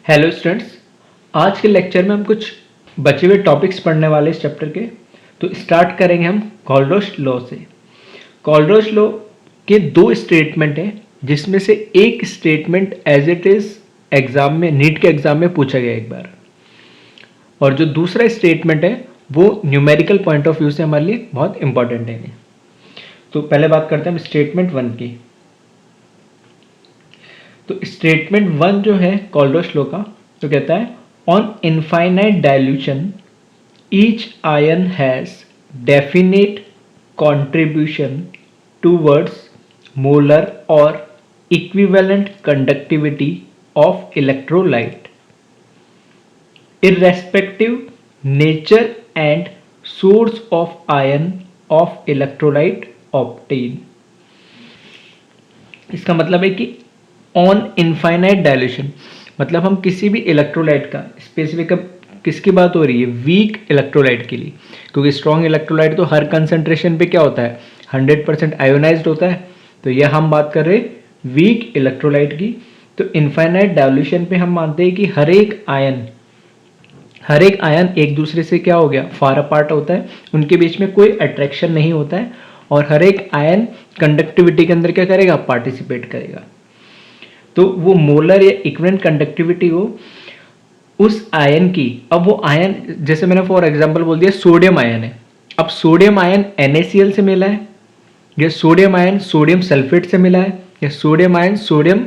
Hello students, आज के lecture में हम कुछ बचे हुए टॉपिक्स पढ़ने वाले इस चैप्टर के। तो स्टार्ट करेंगे हम कॉलरॉस लॉ से। कॉलरॉस लॉ के दो स्टेटमेंट हैं, जिसमें से एक statement as it is exam में, नीट के एग्जाम में पूछा गया एक बार, और जो दूसरा स्टेटमेंट है वो न्यूमेरिकल पॉइंट ऑफ व्यू से हमारे लिए बहुत इंपॉर्टेंट है। तो पहले बात करते हैं हम स्टेटमेंट वन की। तो स्टेटमेंट वन जो है कॉलरॉस लॉ का, तो कहता है on infinite dilution each ion has definite contribution towards molar और equivalent conductivity of electrolyte irrespective nature and source of ion of electrolyte obtained। इसका मतलब है कि ऑन इनफाइनाइट डायल्यूशन मतलब हम किसी भी इलेक्ट्रोलाइट का, स्पेसिफिक किसकी बात हो रही है, वीक इलेक्ट्रोलाइट के लिए, क्योंकि स्ट्रॉन्ग इलेक्ट्रोलाइट तो हर कंसंट्रेशन पे क्या होता है, 100% आयोनाइज्ड होता है। तो यह हम बात कर रहे हैं वीक इलेक्ट्रोलाइट की। तो इनफाइनाइट डायल्यूशन पे हम मानते हैं कि हर एक आयन एक दूसरे से क्या हो गया, फार अपार्ट होता है, उनके बीच में कोई अट्रैक्शन नहीं होता है, और हर एक आयन कंडक्टिविटी के अंदर क्या करेगा, पार्टिसिपेट करेगा। तो वो मोलर या इक्विवेलेंट कंडक्टिविटी हो उस आयन की। अब वो आयन, जैसे मैंने फॉर एग्जांपल बोल दिया सोडियम आयन है, अब सोडियम आयन NaCl से मिला है, या सोडियम आयन सोडियम सल्फेट से मिला है, या सोडियम आयन सोडियम,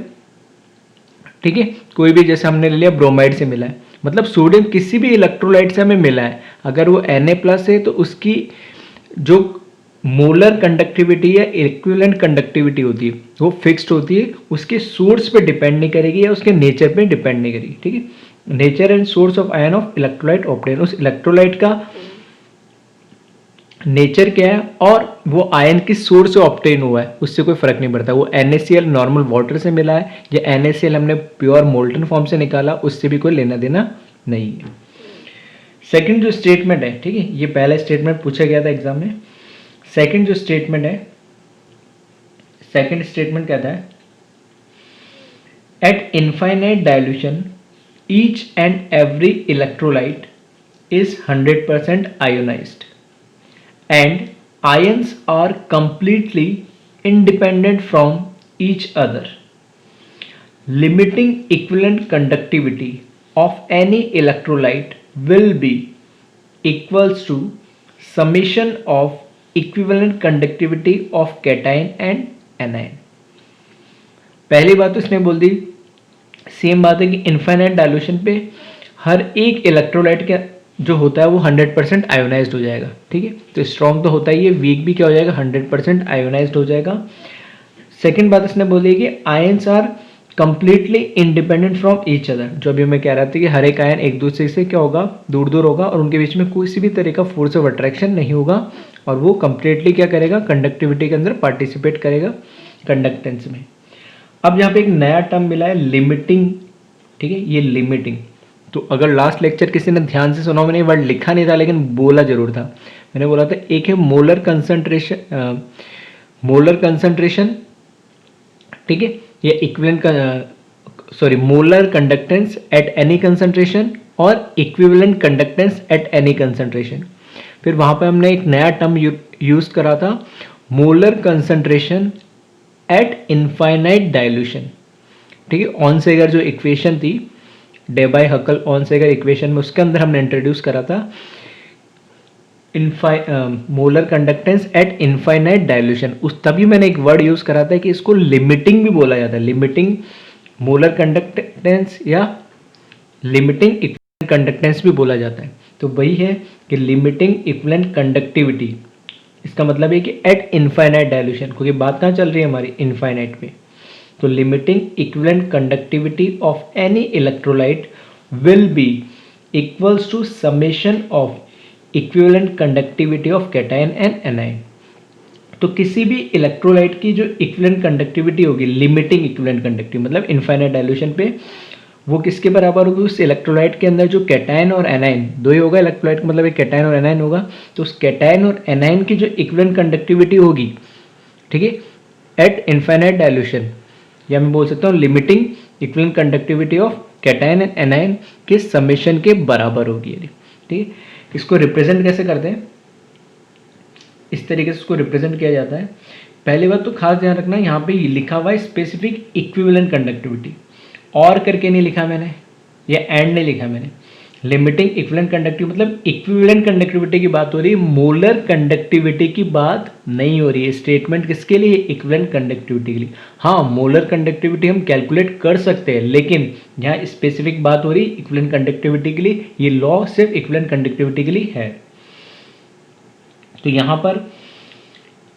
ठीक है, कोई भी, जैसे हमने ले लिया ब्रोमाइड से मिला है। मतलब सोडियम किसी भी इलेक्ट्रोलाइट से हमें मिला है, अगर वो Na+ है तो उसकी जो मोलर कंडक्टिविटी या इक्विवेलेंट कंडक्टिविटी होती है वो फिक्स्ड होती है, उसके सोर्स पे डिपेंड नहीं करेगी या उसके नेचर पे डिपेंड नहीं करेगी। ठीक है, nature and source of ion of electrolyte obtain, उस इलेक्ट्रोलाइट का नेचर क्या है और वो आयन किस सोर्स से ऑब्टेन हुआ है उससे कोई फर्क नहीं पड़ता। वो NaCl नॉर्मल वाटर से मिला है या NaCl हमने प्योर मोल्टन फॉर्म से निकाला, उससे भी कोई लेना देना नहीं है। सेकंड जो स्टेटमेंट है, ठीक है, ये पहला स्टेटमेंट पूछा गया था एग्जाम में। सेकंड जो स्टेटमेंट है, सेकंड स्टेटमेंट कहता है eight infinite dilution each and every electrolyte is 100% ionised and ions are completely independent from each other. Limiting equivalent conductivity of any electrolyte will be equals to summation of equivalent conductivity of cation and anion। पहली बात तो इसने बोल दी, same बात है कि infinite dilution पे हर एक इलेक्ट्रोलाइट के जो होता है वो 100% आयोनाइज्ड हो जाएगा। ठीक है, तो स्ट्रॉन्ग तो होता ही है, वीक भी क्या हो जाएगा, 100% आयोनाइज्ड हो जाएगा। सेकंड बात इसने बोली कि ions are completely independent from each other, जो अभी मैं कह रहा था कि हर एक आयन एक दूसरे से क्या होगा, दूर दूर होगा, और उनके बीच में किसी भी तरह का फोर्स ऑफ अट्रैक्शन नहीं होगा, और वो कंप्लीटली क्या करेगा, कंडक्टिविटी के अंदर पार्टिसिपेट करेगा कंडक्टेंस में। अब यहाँ पे एक नया टर्म मिला है, लिमिटिंग। ठीक है, ये लिमिटिंग, तो अगर लास्ट लेक्चर किसी ने ध्यान से सुना, मैंने वर्ड लिखा नहीं था लेकिन बोला जरूर था। मैंने बोला था एक है मोलर कंसंट्रेशन, ठीक है, या equivalent molar conductance at any concentration और equivalent conductance at any concentration. फिर वहां पे हमने एक नया टर्म यूज करा था, molar concentration eight infinite dilution. ठीक है, ऑनसेगर जो इक्वेशन थी, डेबाय हकल ऑनसेगर इक्वेशन में, उसके अंदर हमने इंट्रोड्यूस करा था molar conductance eight infinite dilution. उस तभी मैंने एक वर्ड यूज करा था कि इसको लिमिटिंग भी बोला जाता है, लिमिटिंग मोलर कंडक्टेंस या लिमिटिंग इक्विवेलेंट कंडक्टेंस भी बोला जाता है। तो वही है कि लिमिटिंग इक्विवेलेंट कंडक्टिविटी, इसका मतलब है कि एट इनफाइनाइट डाइल्यूशन, क्योंकि बात कहाँ चल रही है हमारी, इनफाइनाइट पे। तो limiting equivalent conductivity of any electrolyte will be equals to summation of equivalent conductivity of cation and anion. तो किसी भी इलेक्ट्रोलाइट की जो इक्विवेलेंट कंडक्टिविटी होगी, लिमिटिंग इक्विवेलेंट कंडक्टिविटी मतलब इनफाइनाइट डाइल्यूशन पे, वो किसके बराबर होगी, उस इलेक्ट्रोलाइट के अंदर जो कैटायन और एनायन, दो ही होगा इलेक्ट्रोलाइट का मतलब एक कैटायन और एनायन होगा, तो उस कैटायन और एनायन की जो इक्विवेलेंट कंडक्टिविटी होगी, ठीक है, एट इनफाइनाइट डाइल्यूशन, या मैं बोल सकता हूँ limiting equivalent conductivity of cation and anion के समेशन के बराबर होगी। ठीक है, इसको रिप्रेजेंट कैसे करते हैं, इस तरीके से इसको रिप्रेजेंट किया जाता है। पहली बात तो खास ध्यान रखना, यहाँ पे लिखा हुआ है स्पेसिफिक इक्विवेलेंट कंडक्टिविटी, और करके नहीं लिखा मैंने, या एंड नहीं लिखा मैंने। लिमिटिंग इक्विवेलेंट कंडक्टिविटी मतलब इक्विवेलेंट कंडक्टिविटी की बात हो रही है, मोलर कंडक्टिविटी की बात नहीं हो रही है। स्टेटमेंट किसके लिए, इक्विवेलेंट कंडक्टिविटी के लिए। हाँ, मोलर कंडक्टिविटी हम कैलकुलेट कर सकते हैं, लेकिन यहाँ स्पेसिफिक बात हो रही है इक्विवेलेंट कंडक्टिविटी के लिए। ये लॉ सिर्फ इक्विवेलेंट कंडक्टिविटी के लिए है। तो यहाँ पर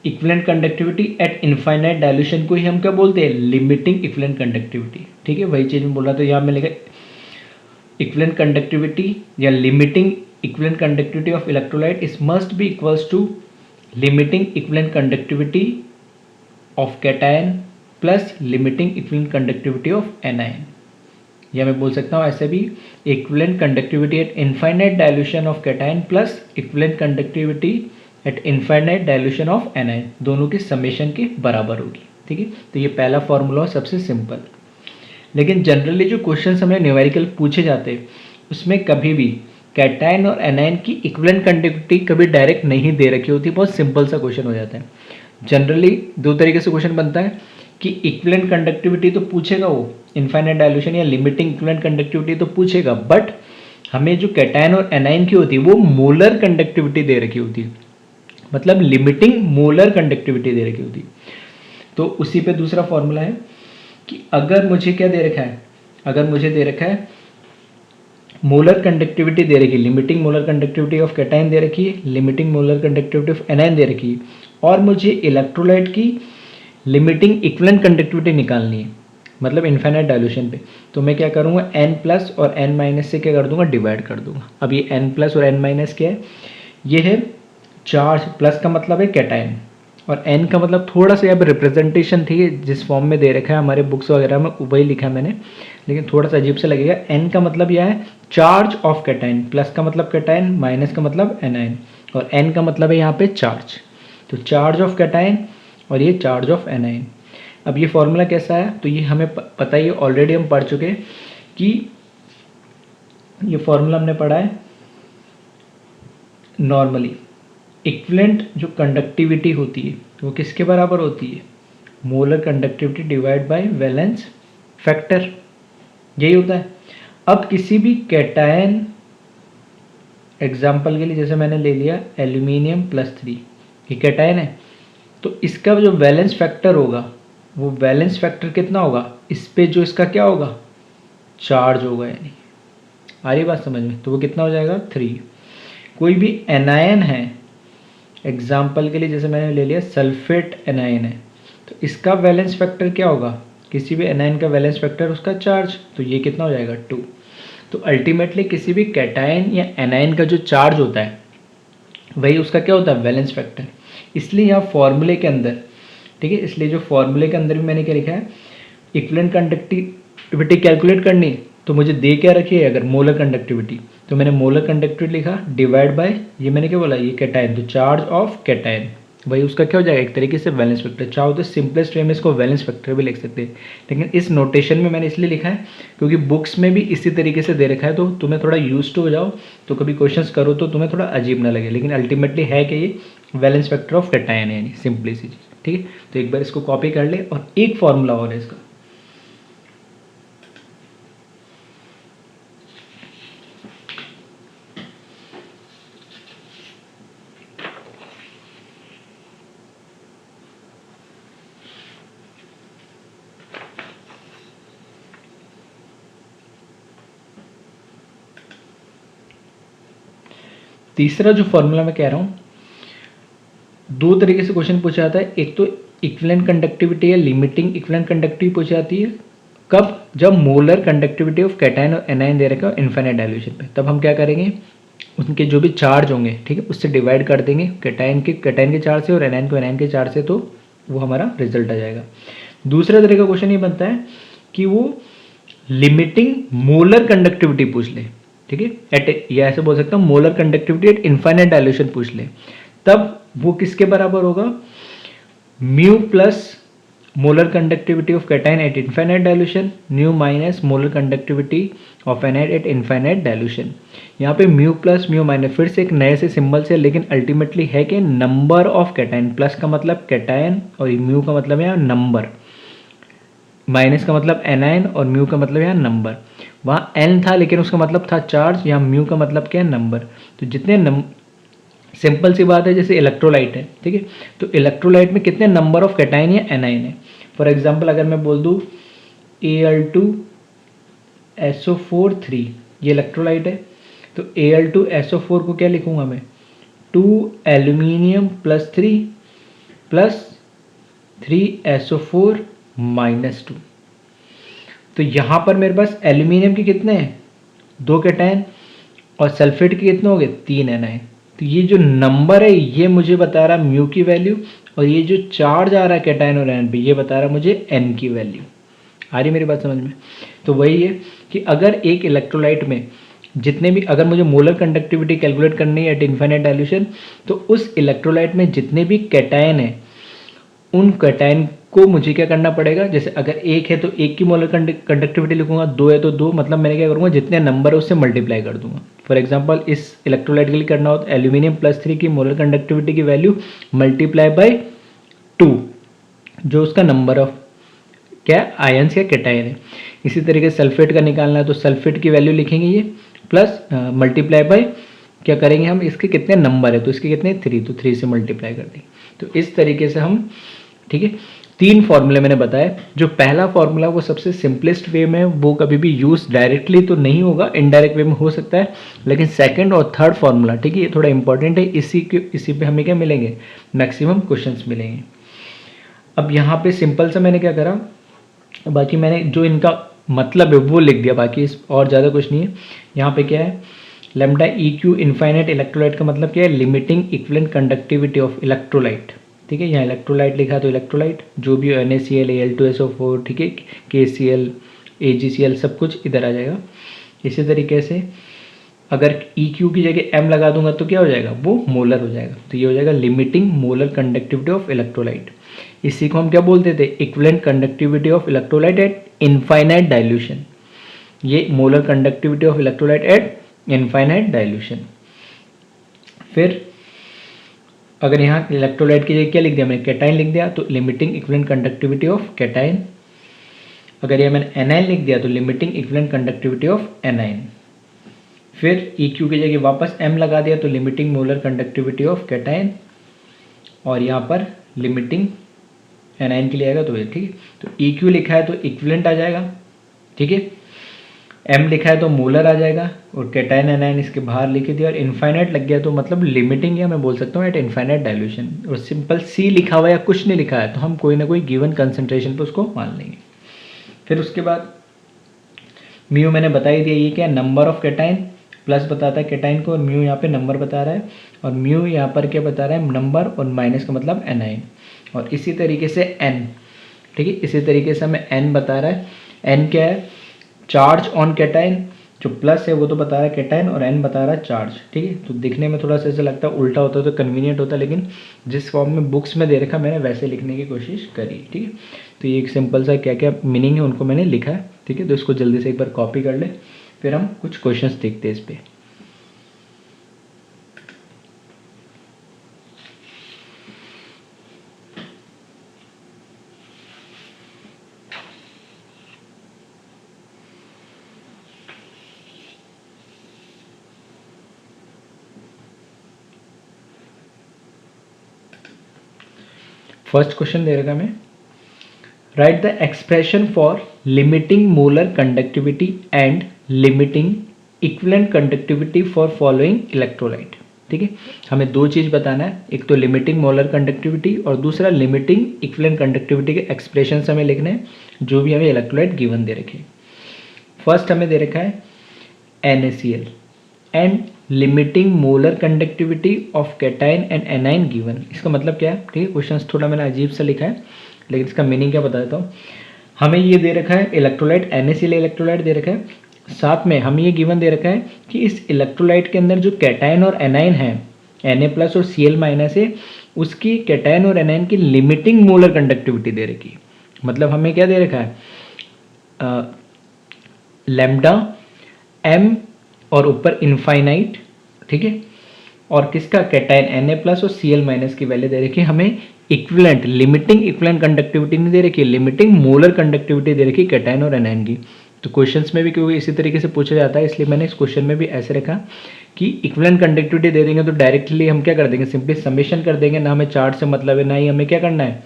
equivalent conductivity at infinite dilution को ही हम क्या बोलते हैं, लिमिटिंग इक्विवेलेंट कंडक्टिविटी। ठीक है, वही चीज मैं बोल रहा था। यहाँ मिलेगा इक्विवेलेंट कंडक्टिविटी या limiting equivalent conductivity of electrolyte is must be equals to limiting equivalent conductivity of cation plus limiting equivalent conductivity of anion. या मैं बोल सकता हूँ ऐसे भी, equivalent conductivity at infinite dilution of cation plus equivalent conductivity at infinite dilution of anion, दोनों के summation के बराबर होगी। ठीक है, तो ये पहला फॉर्मूला सबसे सिंपल। लेकिन जनरली जो क्वेश्चन हमें न्यूमेरिकल पूछे जाते हैं उसमें कभी भी कैटायन और एनायन की इक्विवेलेंट कंडक्टिविटी कभी डायरेक्ट नहीं दे रखी होती। बहुत सिंपल सा क्वेश्चन हो जाता है। जनरली दो तरीके से क्वेश्चन बनता है कि इक्विवेलेंट कंडक्टिविटी तो पूछेगा वो, इनफाइनाइट डायल्यूशन या लिमिटिंग इक्विवेलेंट कंडक्टिविटी तो पूछेगा, बट हमें जो कैटायन और एनायन की होती है वो मोलर कंडक्टिविटी दे रखी होती है, मतलब लिमिटिंग मोलर कंडक्टिविटी दे रखी होती। तो उसी पे दूसरा फॉर्मूला है कि अगर मुझे क्या दे रखा है, अगर मुझे दे रखा है मोलर कंडक्टिविटी दे रखी है, limiting molar conductivity of cation दे रखी है, limiting molar conductivity of anion दे रखी है, और मुझे इलेक्ट्रोलाइट की लिमिटिंग इक्विवेलेंट कंडक्टिविटी निकालनी है, मतलब इनफाइनाइट डायल्यूशन पे, तो मैं क्या करूँगा n प्लस और n माइनस से क्या कर दूंगा, डिवाइड कर दूंगा। अब ये n प्लस और n माइनस क्या है, ये है चार्ज, प्लस का मतलब है कैटायन और n का मतलब थोड़ा सा यहाँ पे रिप्रेजेंटेशन थी जिस फॉर्म में दे रखा है हमारे बुक्स वगैरह में वही लिखा है मैंने, लेकिन थोड़ा सा अजीब से लगेगा। n का मतलब यह है चार्ज ऑफ कैटायन, प्लस का मतलब कैटायन, माइनस का मतलब एनायन, और n का मतलब है यहाँ पे चार्ज। तो चार्ज ऑफ कैटायन और ये चार्ज ऑफ एनायन। अब ये फॉर्मूला कैसा है, तो ये हमें पता ही ऑलरेडी हम पढ़ चुके कि ये फॉर्मूला हमने पढ़ा है नॉर्मली। इक्विवेलेंट जो कंडक्टिविटी होती है वो किसके बराबर होती है, molar conductivity divide by valence factor, यही होता है। अब किसी भी कैटायन, एग्जाम्पल के लिए जैसे मैंने ले लिया एल्यूमिनियम +3, ये कैटायन है, तो इसका जो वैलेंस फैक्टर होगा वो वैलेंस फैक्टर कितना होगा, इस पे जो इसका क्या होगा, चार्ज होगा, यानी आ रही बात समझ में, तो वो कितना हो जाएगा 3। कोई भी एनायन है, एग्जाम्पल के लिए जैसे मैंने ले लिया सल्फेट एनायन है, तो इसका वैलेंस फैक्टर क्या होगा, किसी भी एनायन का वैलेंस फैक्टर उसका चार्ज, तो ये कितना हो जाएगा 2। तो अल्टीमेटली किसी भी कैटायन या एनायन का जो चार्ज होता है वही उसका क्या होता है, वैलेंस फैक्टर। इसलिए यहाँ फॉर्मूले के अंदर, ठीक है, इसलिए जो फॉर्मूले के अंदर भी मैंने क्या लिखा है, इक्विवेलेंट कंडक्टिविटी कैलकुलेट करनी तो मुझे दे क्या रखी है, अगर मोलर कंडक्टिविटी, तो मैंने मोलर कंडक्टिविटी लिखा डिवाइड बाय, ये मैंने क्या बोला, ये कैटायन, तो चार्ज ऑफ कैटायन, वही उसका क्या हो जाएगा, एक तरीके से वैलेंस फैक्टर। चाहो तो सिंपलेस्ट वे में इसको वैलेंस फैक्टर भी लिख सकते हैं, लेकिन इस नोटेशन में मैंने इसलिए लिखा है क्योंकि बुक्स में भी इसी तरीके से दे रखा है, तो तुम्हें थोड़ा यूज हो जाओ, तो कभी क्वेश्चंस करो तो तुम्हें थोड़ा अजीब ना लगे, लेकिन अल्टीमेटली है कि ये वैलेंस फैक्टर ऑफ कैटायन है, यानी सिंपली सी चीज़। ठीक है, तो एक बार इसको कॉपी कर ले, और एक फॉर्मूला और है इसका, तीसरा जो फॉर्मूला मैं कह रहा हूँ, दो तरीके से क्वेश्चन पूछा जाता है। एक तो इक्विवेलेंट कंडक्टिविटी या लिमिटिंग इक्विवेलेंट कंडक्टिविटी पूछी जाती है, कब, जब मोलर कंडक्टिविटी ऑफ कैटायन और एनायन दे रखा है इनफाइनाइट डायल्यूशन पे, तब हम क्या करेंगे, उनके जो भी चार्ज होंगे, ठीक है, उससे डिवाइड कर देंगे, कैटायन के चार्ज से और एनायन के चार्ज से, तो वो हमारा रिजल्ट आ जाएगा। दूसरा तरह का क्वेश्चन ये बनता है कि वो लिमिटिंग मोलर कंडक्टिविटी पूछ ले, ठीक है, एट, या ऐसे बोल सकता हूँ molar conductivity at infinite dilution पूछ ले, तब वो किसके बराबर होगा, mu plus molar conductivity of cation at infinite dilution, mu minus molar conductivity of anion at infinite dilution. यहाँ पे म्यू प्लस म्यू माइनस फिर से एक नए से सिंबल से, लेकिन अल्टीमेटली है कि नंबर ऑफ कैटाइन, प्लस का मतलब कैटाइन और म्यू का मतलब यहाँ नंबर, माइनस का मतलब एनाइन और म्यू का मतलब यहाँ नंबर। वहाँ एन था लेकिन उसका मतलब था चार्ज, यहाँ म्यू का मतलब क्या है नंबर। तो जितने सिंपल सी बात है, जैसे इलेक्ट्रोलाइट है, ठीक है, तो इलेक्ट्रोलाइट में कितने नंबर ऑफ कैटाइन या एनाइन है। फॉर एग्जांपल अगर मैं बोल दूँ Al2SO4 3, ये इलेक्ट्रोलाइट है, तो Al2SO4 को क्या लिखूंगा मैं, 2 aluminium plus 3 plus 3SO4 minus 2। तो यहाँ पर मेरे पास एल्यूमिनियम के कितने हैं, 2 कैटाइन, और सल्फेट के कितने हो गए, 3 एनाइन। तो ये जो नंबर है ये मुझे बता रहा म्यू की वैल्यू, और ये जो चार्ज आ रहा है कैटाइन और एनाइन पे ये बता रहा मुझे एन की वैल्यू। आ रही मेरी बात समझ में। तो वही है कि अगर एक इलेक्ट्रोलाइट में जितने भी, अगर मुझे मोलर कंडक्टिविटी कैलकुलेट करनी है एट इनफाइनाइट डाइल्यूशन, तो उस इलेक्ट्रोलाइट में जितने भी कैटाइन है उन कैटाइन को मुझे क्या करना पड़ेगा, जैसे अगर एक है तो एक की मोलर कंडक्टिविटी लिखूंगा, 2 है तो 2, मतलब मैंने क्या करूंगा जितने नंबर है उससे मल्टीप्लाई कर दूंगा। फॉर एग्जांपल इस इलेक्ट्रोलाइट के लिए करना हो तो एल्यूमिनियम प्लस 3 की मोलर कंडक्टिविटी की वैल्यू मल्टीप्लाई बाय 2, जो उसका नंबर ऑफ क्या आयंस या कैटाइन है। इसी तरीके से सल्फेट का निकालना है तो सल्फेट की वैल्यू लिखेंगे ये प्लस मल्टीप्लाई बाय क्या करेंगे हम, इसके कितने नंबर है तो इसके कितने 3, तो 3 से मल्टीप्लाई कर देंगे। तो इस तरीके से हम, ठीक है, 3 फॉर्मूले मैंने बताया। जो पहला फॉर्मूला वो सबसे सिंपलेस्ट वे में, वो कभी भी यूज डायरेक्टली तो नहीं होगा, इनडायरेक्ट वे में हो सकता है, लेकिन सेकंड और थर्ड फॉर्मूला, ठीक है, ये थोड़ा इंपॉर्टेंट है, इसी पे हमें क्या मिलेंगे, मैक्सिमम क्वेश्चंस मिलेंगे। अब यहाँ पे सिंपल सा मैंने क्या करा, बाकी मैंने जो इनका मतलब है वो लिख दिया, बाकी इस और ज़्यादा कुछ नहीं है। यहाँ पे क्या है, lambda E Q infinite electrolyte का मतलब क्या है, limiting equivalent conductivity of electrolyte, ठीक है, यहाँ इलेक्ट्रोलाइट लिखा तो इलेक्ट्रोलाइट जो भी NaCl Al2SO4, ठीक है, KCl AgCl सब कुछ इधर आ जाएगा। इसी तरीके से अगर EQ की जगह M लगा दूंगा तो क्या हो जाएगा, वो मोलर हो जाएगा, तो ये हो जाएगा limiting molar conductivity of electrolyte. इसी को हम क्या बोलते थे, equivalent conductivity of electrolyte at infinite dilution. ये molar conductivity of electrolyte at infinite dilution. फिर अगर यहाँ इलेक्ट्रोलाइट की जगह क्या लिख दिया मैंने, कैटाइन लिख दिया, तो limiting equivalent conductivity of cation. अगर ये मैंने एनाइन लिख दिया तो limiting equivalent conductivity of anion. फिर EQ की जगह वापस M लगा दिया तो limiting molar conductivity of cation, और यहाँ पर लिमिटिंग एनाइन के लिए आएगा तो ये, ठीक है, तो EQ लिखा है तो इक्विवेलेंट आ जाएगा, ठीक है, M लिखा है तो मोलर आ जाएगा, और कैटाइन एनाइन इसके बाहर लिख दिया, और इनफाइनाइट लग गया तो मतलब लिमिटिंग, या मैं बोल सकता हूँ एट इनफाइनाइट डाइल्यूशन। और सिंपल C लिखा हुआ या कुछ नहीं लिखा है तो हम कोई ना कोई गिवन कंसंट्रेशन पे उसको मान लेंगे। फिर उसके बाद म्यू मैंने बता ही दिया, ये क्या है, नंबर ऑफ कैटाइन, प्लस बताता है कैटाइन को, और म्यू यहाँ पे नंबर बता रहा है, और म्यू यहाँ पर क्या बता रहा है, नंबर, और माइनस का मतलब एनाइन। और इसी तरीके से N, ठीक है, इसी तरीके से हमें N बता रहा है, N क्या है, चार्ज ऑन कैटाइन, जो प्लस है वो तो बता रहा है कैटाइन, और N बता रहा है चार्ज, ठीक है। तो दिखने में थोड़ा सा ऐसा लगता है उल्टा होता तो कन्वीनियंट होता, लेकिन जिस फॉर्म में बुक्स में दे रखा मैंने वैसे लिखने की कोशिश करी, ठीक है। तो ये एक सिंपल सा क्या क्या मीनिंग है उनको मैंने लिखा है, ठीक है, तो इसको जल्दी से एक बार कॉपी कर ले, फिर हम कुछ क्वेश्चंस देखते हैं इस पर। फर्स्ट क्वेश्चन दे रखा मैं, right the expression for limiting molar conductivity and limiting equivalent conductivity for following electrolyte, ठीक है। हमें दो चीज़ बताना है, एक तो लिमिटिंग मोलर कंडक्टिविटी और दूसरा लिमिटिंग इक्विवेलेंट कंडक्टिविटी के एक्सप्रेशन हमें लिखने हैं जो भी हमें इलेक्ट्रोलाइट गिवन दे रखे। फर्स्ट हमें दे रखा है NaCl and limiting molar conductivity of cation and A9 given. इसका मतलब क्या है, ठीक है, क्वेश्चन थोड़ा मैंने अजीब सा लिखा है लेकिन इसका मीनिंग क्या बता देता हूँ। हमें ये दे रखा है इलेक्ट्रोलाइट, NaCl इलेक्ट्रोलाइट दे रखा है, साथ में हमें ये गिवन दे रखा है कि इस इलेक्ट्रोलाइट के अंदर जो कैटाइन और एनाइन है, Na प्लस और Cl माइनस है, उसकी कैटाइन और एनाइन की लिमिटिंग मोलर कंडक्टिविटी दे रखी है। मतलब हमें क्या दे रखा है, लैम्डा एम और ऊपर इनफाइनाइट, ठीक है, और किसका कैटायन Na प्लस और Cl माइनस की वैल्यू दे रखी है हमें। इक्विवेलेंट लिमिटिंग इक्विवेलेंट कंडक्टिविटी नहीं दे रखी है, लिमिटिंग मोलर कंडक्टिविटी दे रखी है कैटायन और एनायन की। तो क्वेश्चंस में भी क्योंकि इसी तरीके से पूछा जाता है, इसलिए मैंने इस क्वेश्चन में भी ऐसे रखा कि इक्विवेलेंट कंडक्टिविटी दे देंगे तो डायरेक्टली हम क्या कर देंगे, सिंपली समेशन कर देंगे, ना हमें चार्ज से मतलब है ना ही हमें क्या करना है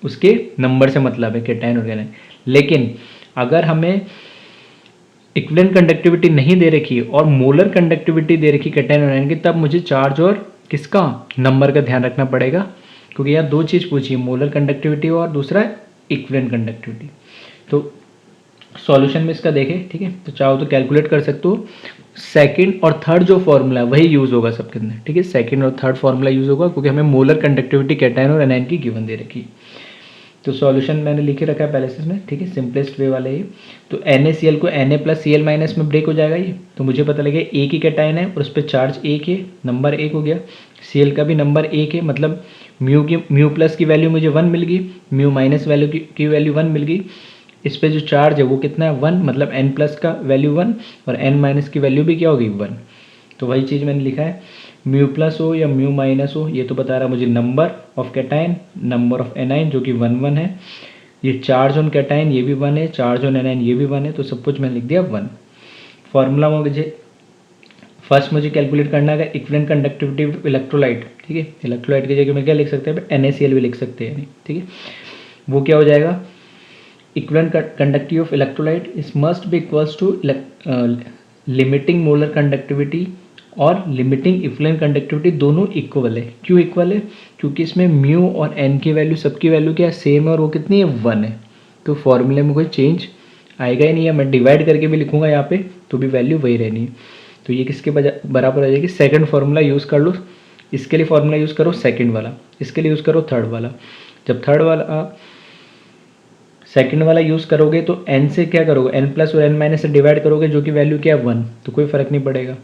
उसके नंबर से मतलब है कैटायन और एनायन। लेकिन अगर हमें इक्विवेलेंट कंडक्टिविटी नहीं दे रखी और मोलर कंडक्टिविटी दे रखी कैटायन और एनायन की, तब मुझे चार्ज और किसका नंबर का ध्यान रखना पड़ेगा, क्योंकि यहाँ दो चीज़ पूछी है, मोलर कंडक्टिविटी और दूसरा इक्विवेलेंट कंडक्टिविटी। तो सॉल्यूशन में इसका देखें, ठीक है, तो चाहो तो कैलकुलेट कर सकते हो। सेकंड और थर्ड जो फॉर्मूला है वही यूज़ होगा सबके अंदर, ठीक है, सेकंड और थर्ड फॉर्मूला यूज़ होगा, क्योंकि हमें मोलर कंडक्टिविटी कैटायन और एनायन की गिवन दे रखी। तो सॉल्यूशन मैंने लिखे रखा है पहले से इसमें, ठीक है, सिंपलेस्ट वे वाला ये। तो NaCl को Na प्लस Cl माइनस में ब्रेक हो जाएगा ये, तो मुझे पता लगे एक ही कैटायन है और उस पर चार्ज एक है, नंबर एक हो गया। Cl का भी नंबर एक है, मतलब म्यू प्लस की वैल्यू मुझे 1 मिल गई, म्यू माइनस वैल्यू की वैल्यू 1 मिल गई। इस पर जो चार्ज है वो कितना है 1, मतलब n प्लस का वैल्यू 1 और n माइनस की वैल्यू भी क्या होगी 1। तो वही चीज़ मैंने लिखा है, म्यू प्लस हो या म्यू माइनस हो, ये तो बता रहा मुझे number of cation, number of anion जो कि 1 1 है। ये चार्ज ऑन कैटायन ये भी 1 है, चार्ज ऑन एनाइन ये भी 1 है, तो सब कुछ मैंने लिख दिया 1। फॉर्मूला में मुझे फर्स्ट मुझे कैलकुलेट करना है इक्विवेलेंट कंडक्टिविटी ऑफ इलेक्ट्रोलाइट, ठीक है, इलेक्ट्रोलाइट की जगह में क्या लिख सकते हैं, NaCl भी लिख सकते हैं, ठीक है। वो क्या हो जाएगा, equivalent conductivity of electrolyte is must be equals to limiting molar conductivity और लिमिटिंग इक्विवेलेंट कंडक्टिविटी दोनों इक्वल है। क्यों इक्वल है, क्योंकि इसमें म्यू और एन की वैल्यू सबकी वैल्यू क्या है सेम है, और वो कितनी है 1 है। तो फॉर्मूले में कोई चेंज आएगा ही नहीं है, मैं डिवाइड करके भी लिखूंगा यहाँ पे तो भी वैल्यू वही रहनी है। तो ये किसके बराबर आ जाएगी, सेकंड फार्मूला यूज़ कर लो, इसके लिए फार्मूला यूज़ करो सेकंड वाला, इसके लिए यूज़ करो थर्ड वाला। जब थर्ड वाला सेकंड वाला यूज़ करोगे तो n से क्या करोगे, n प्लस और n माइनस से डिवाइड करोगे, जो कि वैल्यू क्या है 1, तो कोई फ़र्क नहीं पड़ेगा।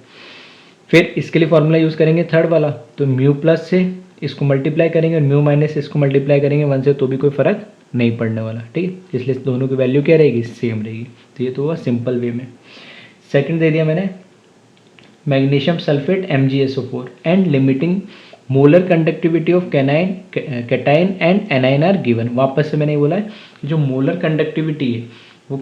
फिर इसके लिए फॉर्मूला यूज़ करेंगे थर्ड वाला, तो म्यू प्लस से इसको मल्टीप्लाई करेंगे और म्यू माइनस से इसको मल्टीप्लाई करेंगे 1 से, तो भी कोई फ़र्क नहीं पड़ने वाला, ठीक है, इसलिए दोनों की वैल्यू क्या रहेगी, सेम रहेगी। तो ये तो हुआ सिंपल वे में। सेकंड दे दिया मैंने, magnesium sulphate MgSO4 and limiting molar conductivity of cation and anion are given. वापस से मैंने बोला है जो मोलर कंडक्टिविटी है वो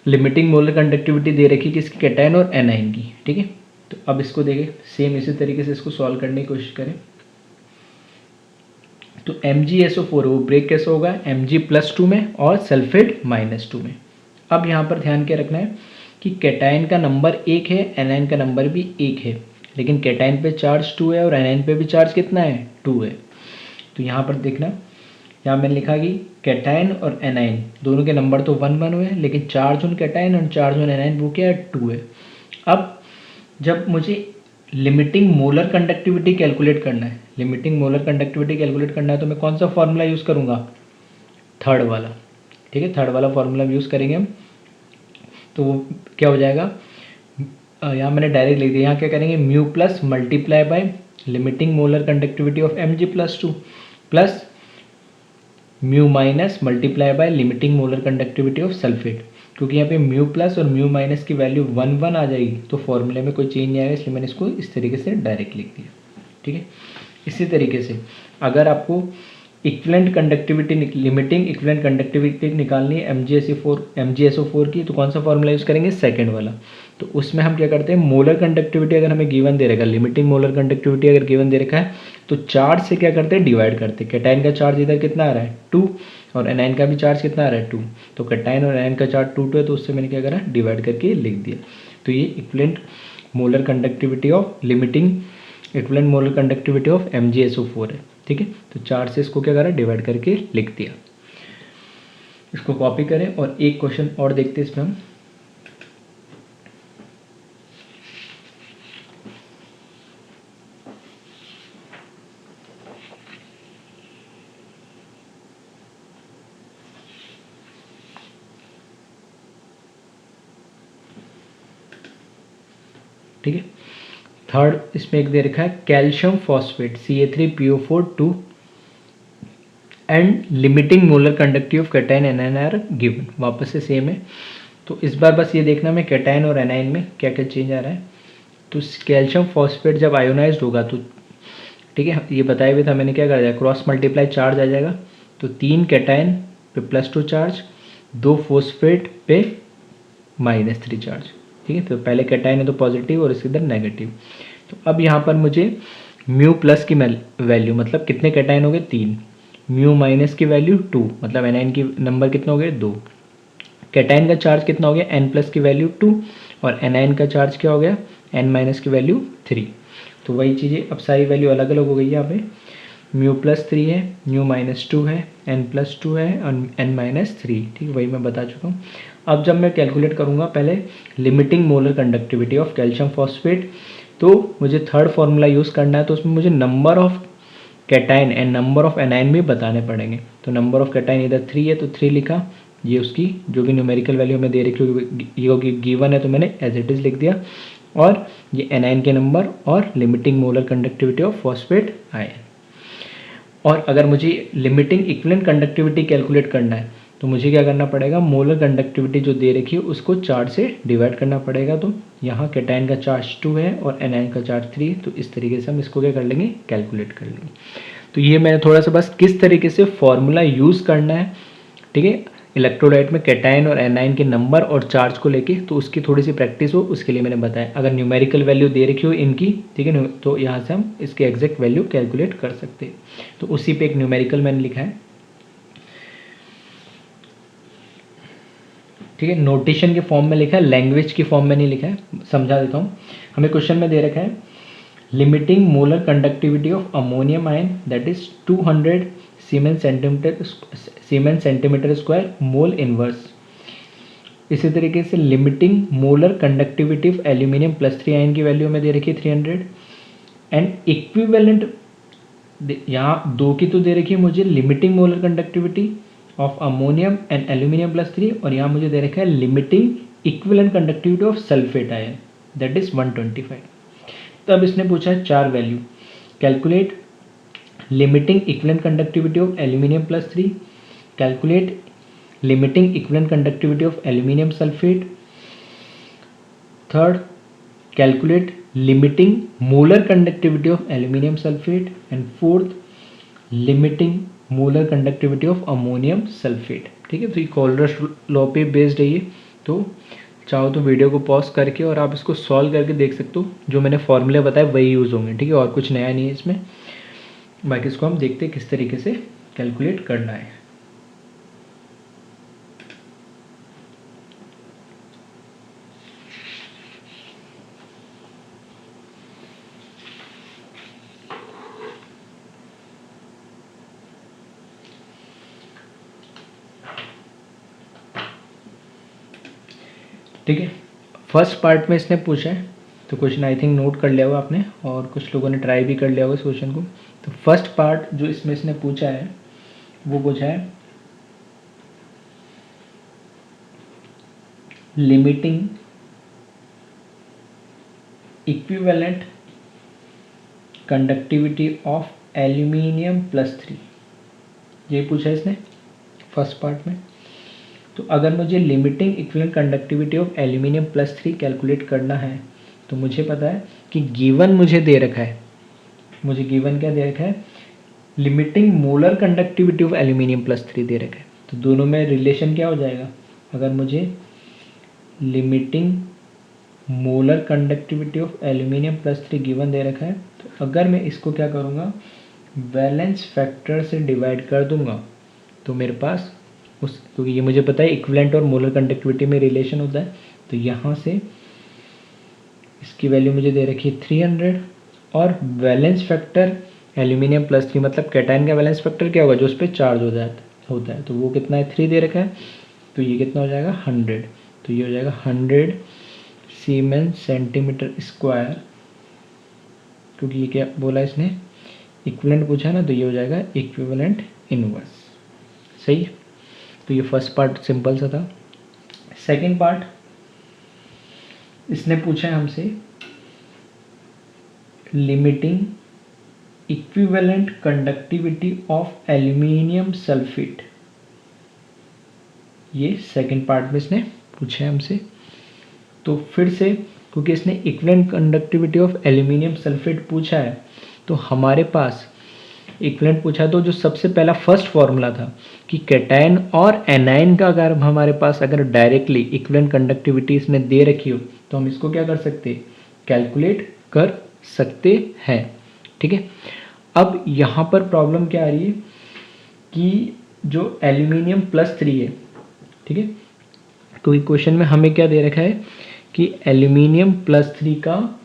लिमिटिंग मोलर कंडक्टिविटी दे रखी किसकी, कैटायन और एनाइन की, ठीक है। तो अब इसको देखें सेम इसी तरीके से इसको सॉल्व करने की कोशिश करें। तो MgSO4 वो ब्रेक कैसे होगा, Mg+2 में और सल्फेट -2 में। अब यहाँ पर ध्यान क्या रखना है कि कैटायन का नंबर 1 है, एनाइन का नंबर भी 1 है, लेकिन कैटायन पे चार्ज 2 है और एनाइन पे भी चार्ज कितना है 2 है। तो यहाँ पर देखना, यहाँ मैंने लिखा कि कैटायन और एनाइन दोनों के नंबर तो 1 1 हुए, लेकिन चार्ज ऑन कैटायन और चार्ज ऑन एनाइन वो क्या है 2 है। अब जब मुझे लिमिटिंग मोलर कंडक्टिविटी कैलकुलेट करना है, लिमिटिंग मोलर कंडक्टिविटी कैलकुलेट करना है, तो मैं कौन सा फॉर्मूला यूज़ करूँगा, थर्ड वाला, ठीक है, थर्ड वाला फॉर्मूला यूज़ करेंगे हम। तो वो क्या हो जाएगा, यहाँ मैंने डायरेक्ट लिख दिया, यहाँ क्या करेंगे mu plus multiply by limiting molar conductivity of Mg+2 plus mu minus multiply by limiting molar conductivity of sulphate. क्योंकि यहाँ पे म्यू प्लस और म्यू माइनस की वैल्यू 1 1 आ जाएगी, तो फॉर्मूले में कोई चेंज नहीं आएगा, इसलिए मैंने इसको इस तरीके से डायरेक्ट लिख दिया, ठीक है। इसी तरीके से अगर आपको equivalent conductivity limiting equivalent conductivity निकालनी है MgSO4 की, तो कौन सा फॉर्मूला यूज़ करेंगे, सेकंड वाला। तो उसमें हम क्या करते हैं, मोलर कंडक्टिविटी अगर हमें गिवन दे रखा है, लिमिटिंग मोलर कंडक्टिविटी अगर गिवन दे रखा है, तो चार्ज से क्या करते हैं, डिवाइड करते हैं। कैटायन का चार्ज इधर कितना आ रहा है 2 और एनाइन का भी चार्ज कितना आ रहा है 2, तो कैटायन और एनाइन का चार्ज 2 2 है, तो उससे मैंने क्या करा, डिवाइड करके लिख दिया। तो ये equivalent molar conductivity of limiting equivalent molar conductivity of MgSO4 है, ठीक है। तो 4 से इसको क्या करा, डिवाइड करके लिख दिया। इसको कॉपी करें और एक क्वेश्चन और देखते हैं इसमें हम। ठीक है, थर्ड इसमें एक दे रखा है calcium phosphate CA3PO4 2 and limiting molar conductivity of cation anion are given. वापस से सेम है, तो इस बार बस ये देखना मैं कैटायन और एनायन में क्या क्या चेंज आ रहा है। तो कैल्शियम फॉस्फेट जब आयोनाइज्ड होगा तो ठीक है, ये बताया हुआ था मैंने, क्या कर दिया, क्रॉस मल्टीप्लाई चार्ज आ जाएगा। तो 3 कैटायन पे +2 चार्ज, 2 फॉस्फेट पे -3 चार्ज। ठीक है, तो पहले कैटायन है तो पॉजिटिव और इसके इधर नेगेटिव। तो अब यहाँ पर मुझे म्यू प्लस की वैल्यू, मतलब कितने कैटायन हो गए 3, म्यू माइनस की वैल्यू 2, मतलब एनायन की नंबर कितना हो गए 2, कैटायन का चार्ज कितना हो गया n प्लस की वैल्यू 2, और एनायन का चार्ज क्या हो गया n माइनस की वैल्यू 3। तो वही चीज़ें अब सारी वैल्यू अलग अलग हो गई है यहाँ पे, म्यू +3 है, म्यू -2 है, n+2 है और n-3। ठीक है, वही मैं बता चुका हूँ। अब जब मैं कैलकुलेट करूँगा पहले limiting molar conductivity of calcium phosphate, तो मुझे थर्ड फार्मूला यूज़ करना है, तो उसमें मुझे number of cation and number of anion भी बताने पड़ेंगे। तो नंबर ऑफ कैटायन इधर 3 है तो 3 लिखा, ये उसकी जो भी न्यूमेरिकल वैल्यू हमें दे रखी होगी गिवन है तो मैंने एज इट इज़ लिख दिया, और ये एनायन के नंबर और limiting molar conductivity of phosphate ion. और अगर मुझे लिमिटिंग इक्विवेलेंट कंडक्टिविटी कैलकुलेट करना है तो मुझे क्या करना पड़ेगा, मोलर कंडक्टिविटी जो दे रखी है उसको 4 से डिवाइड करना पड़ेगा। तो यहाँ कैटायन का चार्ज 2 है और एनायन का चार्ज 3 है, तो इस तरीके से हम इसको क्या कर लेंगे, कैलकुलेट कर लेंगे। तो ये मैंने थोड़ा सा बस किस तरीके से फॉर्मूला यूज़ करना है, ठीक है, इलेक्ट्रोलाइट में कैटायन और एनायन के नंबर और चार्ज को लेके, तो उसकी थोड़ी सी प्रैक्टिस हो उसके लिए मैंने बताया। अगर न्यूमेरिकल वैल्यू दे रखी हो इनकी, ठीक है, तो यहाँ से हम इसके एग्जैक्ट वैल्यू कैलकुलेट कर सकते हैं। तो उसी पे एक न्यूमेरिकल मैंने लिखा है, ठीक है, नोटेशन के फॉर्म में लिखा है, लैंग्वेज की फॉर्म में नहीं लिखा है। समझा देता हूँ, हमें क्वेश्चन में दे रखा है limiting molar conductivity of ammonium ion that is 200 siemens centimetre square mole inverse. इसी तरीके से limiting molar conductivity of aluminium +3 ion की वैल्यू हमें दे रखी है 300, एंड इक्विवेलेंट, यहाँ 2 की तो दे रखी है मुझे limiting molar conductivity of ammonium and aluminium +3, और यहाँ मुझे दे रखा है limiting equivalent conductivity of sulphate ion that is 125। तब इसने पूछा है 4 value, calculate limiting equivalent conductivity of aluminium +3, calculate limiting equivalent conductivity of aluminium sulphate, third calculate limiting molar conductivity of aluminium sulphate, and fourth limiting molar conductivity of ammonium sulphate. ठीक है, तो ये कोलरस law पे based है ये। तो चाहो तो वीडियो को पॉज करके और आप इसको सॉल्व करके देख सकते हो, जो मैंने फॉर्मूले बताए वही यूज़ होंगे। ठीक है, और कुछ नया नहीं है इसमें। बाकी इसको हम देखते हैं किस तरीके से कैलकुलेट करना है। ठीक है, फर्स्ट पार्ट में इसने पूछा है, तो क्वेश्चन आई थिंक नोट कर लिया होगा आपने, और कुछ लोगों ने ट्राई भी कर लिया होगा इस क्वेश्चन को। तो फर्स्ट पार्ट जो इसमें इसने पूछा है वो पूछा है limiting equivalent conductivity of aluminium +3, ये पूछा है इसने फर्स्ट पार्ट में। तो अगर मुझे limiting equivalent conductivity of aluminium +3 calculate करना है, तो मुझे पता है कि गिवन मुझे दे रखा है, मुझे गिवन क्या दे रखा है, limiting molar conductivity of aluminium +3 दे रखा है। तो दोनों में रिलेशन क्या हो जाएगा, अगर मुझे limiting molar conductivity of aluminium +3 given दे रखा है, तो अगर मैं इसको क्या करूँगा, वैलेंस फैक्टर से डिवाइड कर दूंगा, तो मेरे पास उस, क्योंकि ये मुझे पता है इक्विवेलेंट और मोलर कंडक्टिविटी में रिलेशन होता है, तो यहाँ से इसकी वैल्यू मुझे दे रखी है 300, और वैलेंस फैक्टर एल्यूमिनियम +3 मतलब कैटायन का वैलेंस फैक्टर क्या होगा, जो उस पर चार्ज होता है, तो वो कितना है 3 दे रखा है, तो ये कितना हो जाएगा 100, तो ये हो जाएगा 100 सीमेंस सेंटीमीटर स्क्वायर, क्योंकि ये क्या बोला इसने, इक्विवेलेंट पूछा है ना, तो ये हो जाएगा इक्विवेलेंट इनवर्स। सही है, तो ये फर्स्ट पार्ट सिंपल सा था। सेकंड पार्ट इसने पूछा है हमसे limiting equivalent conductivity of aluminium sulphate, ये सेकंड पार्ट में इसने पूछा है हमसे। तो फिर से क्योंकि इसने equivalent conductivity of aluminium sulphate पूछा है, तो हमारे पास इक्विवेलेंट पूछा तो जो सबसे पहला फर्स्ट फॉर्मूला था कि कैटायन और एनायन का अगर हमारे पास अगर डायरेक्टली इक्विवेलेंट कंडक्टिविटी इसमें दे रखी हो तो हम इसको क्या कर सकते हैं, कैलकुलेट कर सकते हैं। ठीक है, अब यहाँ पर प्रॉब्लम क्या आ रही है कि जो एल्यूमिनियम +3 है, ठीक है, तो क्वेश्चन में हमें क्या दे रखा है कि एल्यूमिनियम +3 का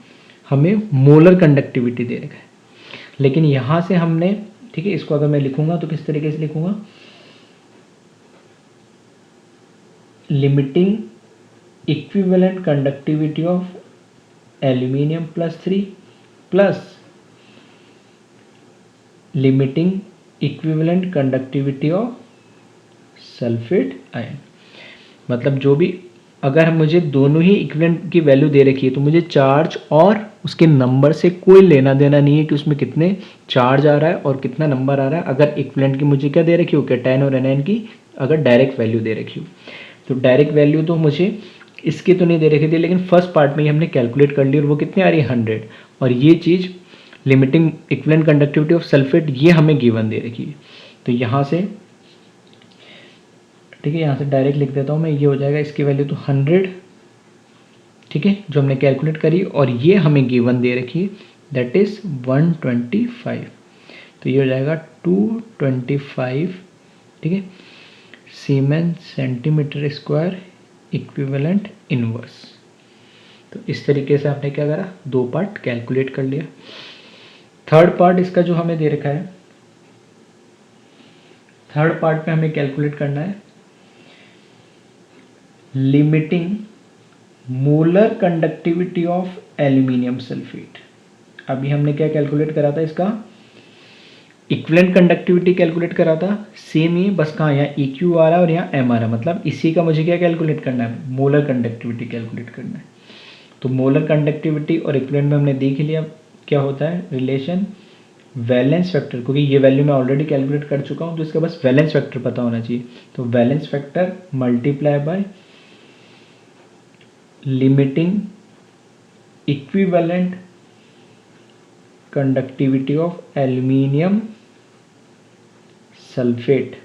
हमें मोलर कंडक्टिविटी दे रखा है, लेकिन यहाँ से हमने, ठीक है, इसको अगर मैं लिखूंगा तो किस तरीके से लिखूंगा, limiting equivalent conductivity of aluminium +3 plus limiting equivalent conductivity of sulphate ion. मतलब जो भी, अगर मुझे दोनों ही इक्विवेलेंट की वैल्यू दे रखी है तो मुझे चार्ज और उसके नंबर से कोई लेना देना नहीं है कि उसमें कितने चार्ज आ रहा है और कितना नंबर आ रहा है। अगर इक्विवेलेंट की मुझे क्या दे रखी हो, कैटायन और एनायन की अगर डायरेक्ट वैल्यू दे रखी हो, तो डायरेक्ट वैल्यू तो मुझे इसकी तो नहीं दे रखी थी, लेकिन फर्स्ट पार्ट में ही हमने कैलकुलेट कर ली और वो कितनी आ रही है 100। और ये चीज़ limiting equivalent conductivity of sulphate ये हमें गिवन दे रखी है। तो यहाँ से, ठीक है, यहाँ से डायरेक्ट लिख देता हूँ मैं, ये हो जाएगा इसकी वैल्यू तो 100, ठीक है, जो हमने कैलकुलेट करी, और ये हमें गिवन दे रखी है दैट इज 125। तो ये हो जाएगा 225, ठीक है, सीमेन सेंटीमीटर स्क्वायर इक्विवेलेंट इनवर्स। तो इस तरीके से आपने क्या करा, दो पार्ट कैलकुलेट कर लिया। थर्ड पार्ट इसका जो हमें दे रखा है, थर्ड पार्ट में हमें कैलकुलेट करना है limiting molar conductivity of aluminium sulphate. अभी हमने क्या कैलकुलेट करा था, इसका इक्विवेलेंट कंडक्टिविटी कैलकुलेट करा था, सेम ही, बस कहाँ, यहाँ EQ आ रहा है और यहाँ M आ रहा है, मतलब इसी का मुझे क्या कैलकुलेट करना है, मोलर कंडक्टिविटी कैलकुलेट करना है। तो मोलर कंडक्टिविटी और इक्विवेलेंट में हमने देख लिया क्या होता है रिलेशन, वैलेंस फैक्टर, क्योंकि ये वैल्यू मैं ऑलरेडी कैलकुलेट कर चुका हूँ तो इसका बस वैलेंस फैक्टर पता होना चाहिए। तो valence factor multiply by limiting equivalent conductivity of aluminium sulphate.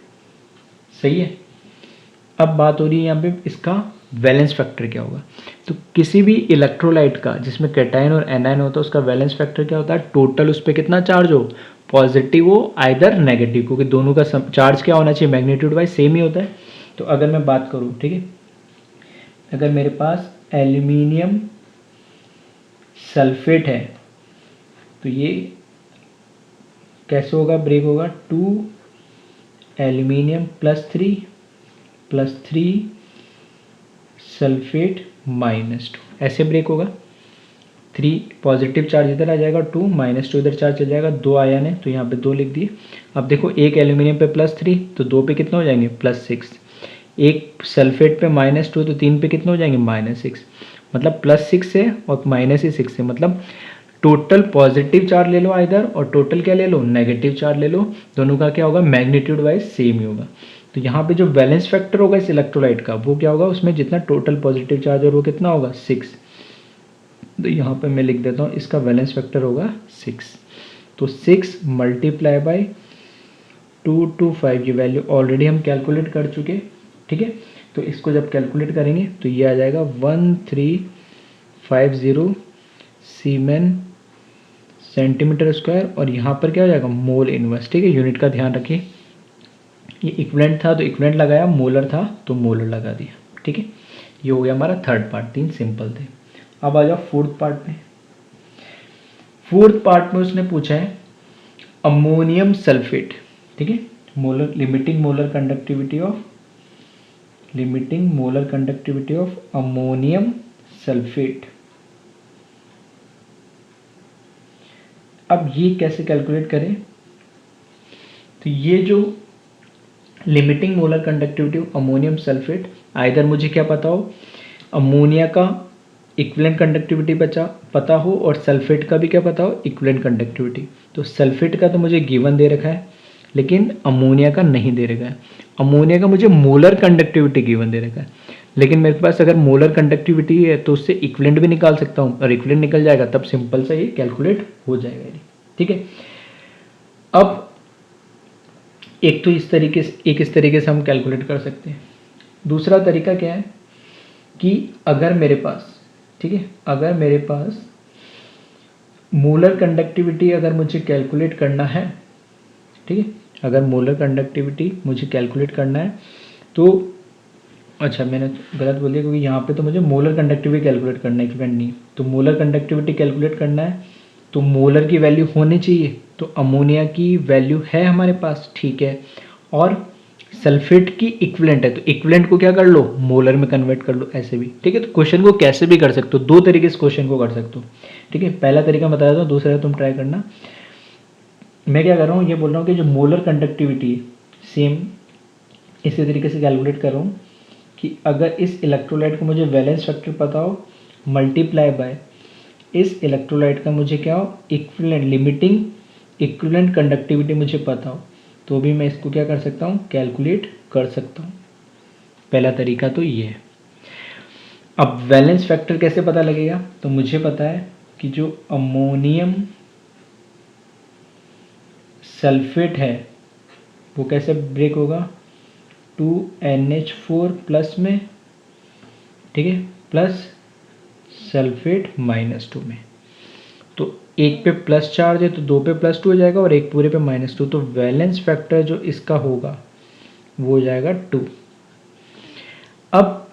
सही है, अब बात हो रही है यहाँ पे इसका वैलेंस फैक्टर क्या होगा। तो किसी भी इलेक्ट्रोलाइट का जिसमें कैटायन और एनायन होता है उसका वैलेंस फैक्टर क्या होता है, टोटल उस पर कितना चार्ज हो, पॉजिटिव हो आइदर नेगेटिव, क्योंकि दोनों का चार्ज क्या होना चाहिए, मैग्नीट्यूड वाइज सेम ही होता है। तो अगर मैं बात करूँ, ठीक है, अगर मेरे पास एल्यूमिनियम सल्फेट है तो ये कैसे होगा, ब्रेक होगा, 2 एल्यूमिनियम +3 सल्फेट -2, ऐसे ब्रेक होगा। 3 पॉजिटिव चार्ज इधर आ जाएगा, 2 -2 इधर चार्ज चल जाएगा, 2 आयन है तो यहाँ पे 2 लिख दिए। अब देखो एक एल्यूमिनियम पे +3 तो 2 पे कितने हो जाएंगे, +6, एक सल्फेट पे -2 तो 3 पे कितने हो जाएंगे, -6, मतलब +6 है और -6 है, मतलब टोटल पॉजिटिव चार्ज ले लो आइदर और टोटल क्या ले लो, नेगेटिव चार्ज ले लो, दोनों का क्या होगा, मैग्नीट्यूड वाइज सेम ही होगा। तो यहाँ पे जो वैलेंस फैक्टर होगा इस इलेक्ट्रोलाइट का वो क्या होगा, उसमें जितना टोटल पॉजिटिव चार्ज और वो कितना होगा, 6। तो यहाँ पे मैं लिख देता हूँ इसका वैलेंस फैक्टर होगा 6। तो 6 मल्टीप्लाई बाई 225, ये वैल्यू ऑलरेडी हम कैलकुलेट कर चुके, ठीक है। तो इसको जब कैलकुलेट करेंगे तो ये आ जाएगा 1350 सीमेन सेंटीमीटर स्क्वायर, और यहाँ पर क्या हो जाएगा, मोल इनवर्स, ठीक है, यूनिट का ध्यान रखिए। ये इक्विवेलेंट था तो इक्विवेलेंट लगाया, मोलर था तो मोलर लगा दिया, ठीक है। ये हो गया हमारा थर्ड पार्ट, 3 सिंपल थे। अब आ जाओ फोर्थ पार्ट में। फोर्थ पार्ट में उसने पूछा है अमोनियम सल्फेट, ठीक है, molar limiting molar conductivity of ammonium sulphate. अब ये कैसे कैलकुलेट करें, तो ये जो limiting molar conductivity of ammonium sulphate, either मुझे क्या पता हो, अमोनिया का इक्विवेलेंट कंडक्टिविटी पता हो और सल्फेट का भी क्या पता हो, इक्विवेलेंट कंडक्टिविटी। तो सल्फेट का तो मुझे गिवन दे रखा है, लेकिन अमोनिया का नहीं दे रखा है। अमोनिया का मुझे मोलर कंडक्टिविटी गिवन दे रखा है, लेकिन मेरे पास अगर मोलर कंडक्टिविटी है तो उससे इक्विवेलेंट भी निकाल सकता हूँ, और इक्विवेलेंट निकल जाएगा तब सिंपल सा ये कैलकुलेट हो जाएगा ये। ठीक है, अब एक तो इस तरीके से हम कैलकुलेट कर सकते हैं। दूसरा तरीका क्या है कि अगर मेरे पास, ठीक है, अगर मेरे पास मोलर कंडक्टिविटी अगर मुझे कैलकुलेट करना है, ठीक है, अगर मोलर कंडक्टिविटी मुझे कैलकुलेट करना है तो, अच्छा मैंने गलत बोल दिया, क्योंकि यहाँ पे तो मुझे मोलर कंडक्टिविटी कैलकुलेट करना है, इक्विवेलेंट नहीं। तो मोलर कंडक्टिविटी कैलकुलेट करना है तो मोलर की वैल्यू होनी चाहिए, तो अमोनिया की वैल्यू है हमारे पास, ठीक है, और सल्फेट की इक्विवेलेंट है, तो इक्विवेलेंट को क्या कर लो, मोलर में कन्वर्ट कर लो, ऐसे भी। ठीक है, तो क्वेश्चन को कैसे भी कर सकते हो, दो तरीके से क्वेश्चन को कर सकते हो। ठीक है, पहला तरीका बता देता हूँ, दूसरा तुम ट्राई करना। मैं क्या कर रहा हूँ, ये बोल रहा हूँ कि जो मोलर कंडक्टिविटी सेम इसी तरीके से कैलकुलेट कर रहा हूँ कि अगर इस इलेक्ट्रोलाइट को मुझे वैलेंस फैक्टर पता हो मल्टीप्लाई बाय इस इलेक्ट्रोलाइट का मुझे क्या हो, इक्विवेलेंट लिमिटिंग इक्विवेलेंट कंडक्टिविटी मुझे पता हो, तो भी मैं इसको क्या कर सकता हूँ, कैलकुलेट कर सकता हूँ। पहला तरीका तो ये है। अब वैलेंस फैक्टर कैसे पता लगेगा, तो मुझे पता है कि जो अमोनियम सल्फेट है वो कैसे ब्रेक होगा, 2NH4 प्लस में, ठीक है, प्लस सल्फेट -2 में। तो एक पे प्लस चार्ज है तो दो पे +2 हो जाएगा, और एक पूरे पे -2, तो वैलेंस फैक्टर जो इसका होगा वो हो जाएगा 2। अब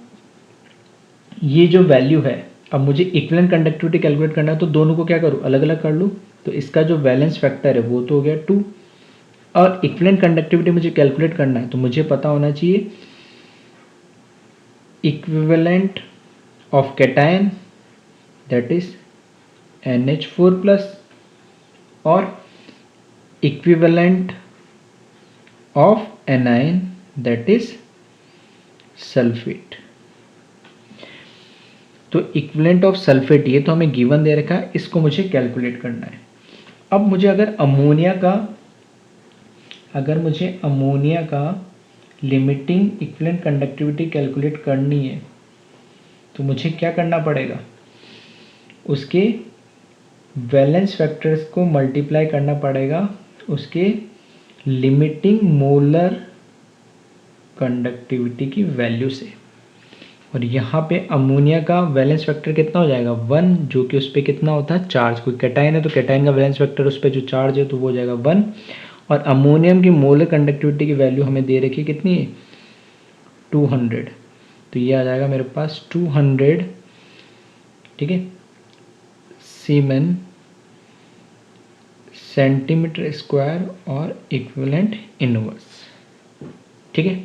ये जो वैल्यू है, अब मुझे इक्विवेलेंट कंडक्टिविटी कैलकुलेट करना है, तो दोनों को क्या करूँ, अलग अलग कर लूँ। तो इसका जो वैलेंस फैक्टर है वो तो हो गया 2, और इक्विवेलेंट कंडक्टिविटी मुझे कैलकुलेट करना है, तो मुझे पता होना चाहिए equivalent of cation that is NH4 plus, और equivalent of anion that is sulphate. तो इक्विवेलेंट ऑफ सल्फेट ये तो हमें गिवन दे रखा है, इसको मुझे कैलकुलेट करना है। अब मुझे अगर अमोनिया का लिमिटिंग इक्विवेलेंट कंडक्टिविटी कैलकुलेट करनी है, तो मुझे क्या करना पड़ेगा, उसके वैलेंस फैक्टर्स को मल्टीप्लाई करना पड़ेगा उसके लिमिटिंग मोलर कंडक्टिविटी की वैल्यू से। और यहाँ पे अमोनिया का वैलेंस फैक्टर कितना हो जाएगा, 1, जो कि उस पर कितना होता है, चार्ज। कोई कैटायन है तो कैटायन का वैलेंस फैक्टर उस पर जो चार्ज है तो वो हो जाएगा 1। और अमोनियम की मोलर कंडक्टिविटी की वैल्यू हमें दे रखी है कितनी है, 200। तो ये आ जाएगा मेरे पास 200, ठीक है, सीमेन सेंटीमीटर स्क्वायर और इक्विवेलेंट इनवर्स। ठीक है,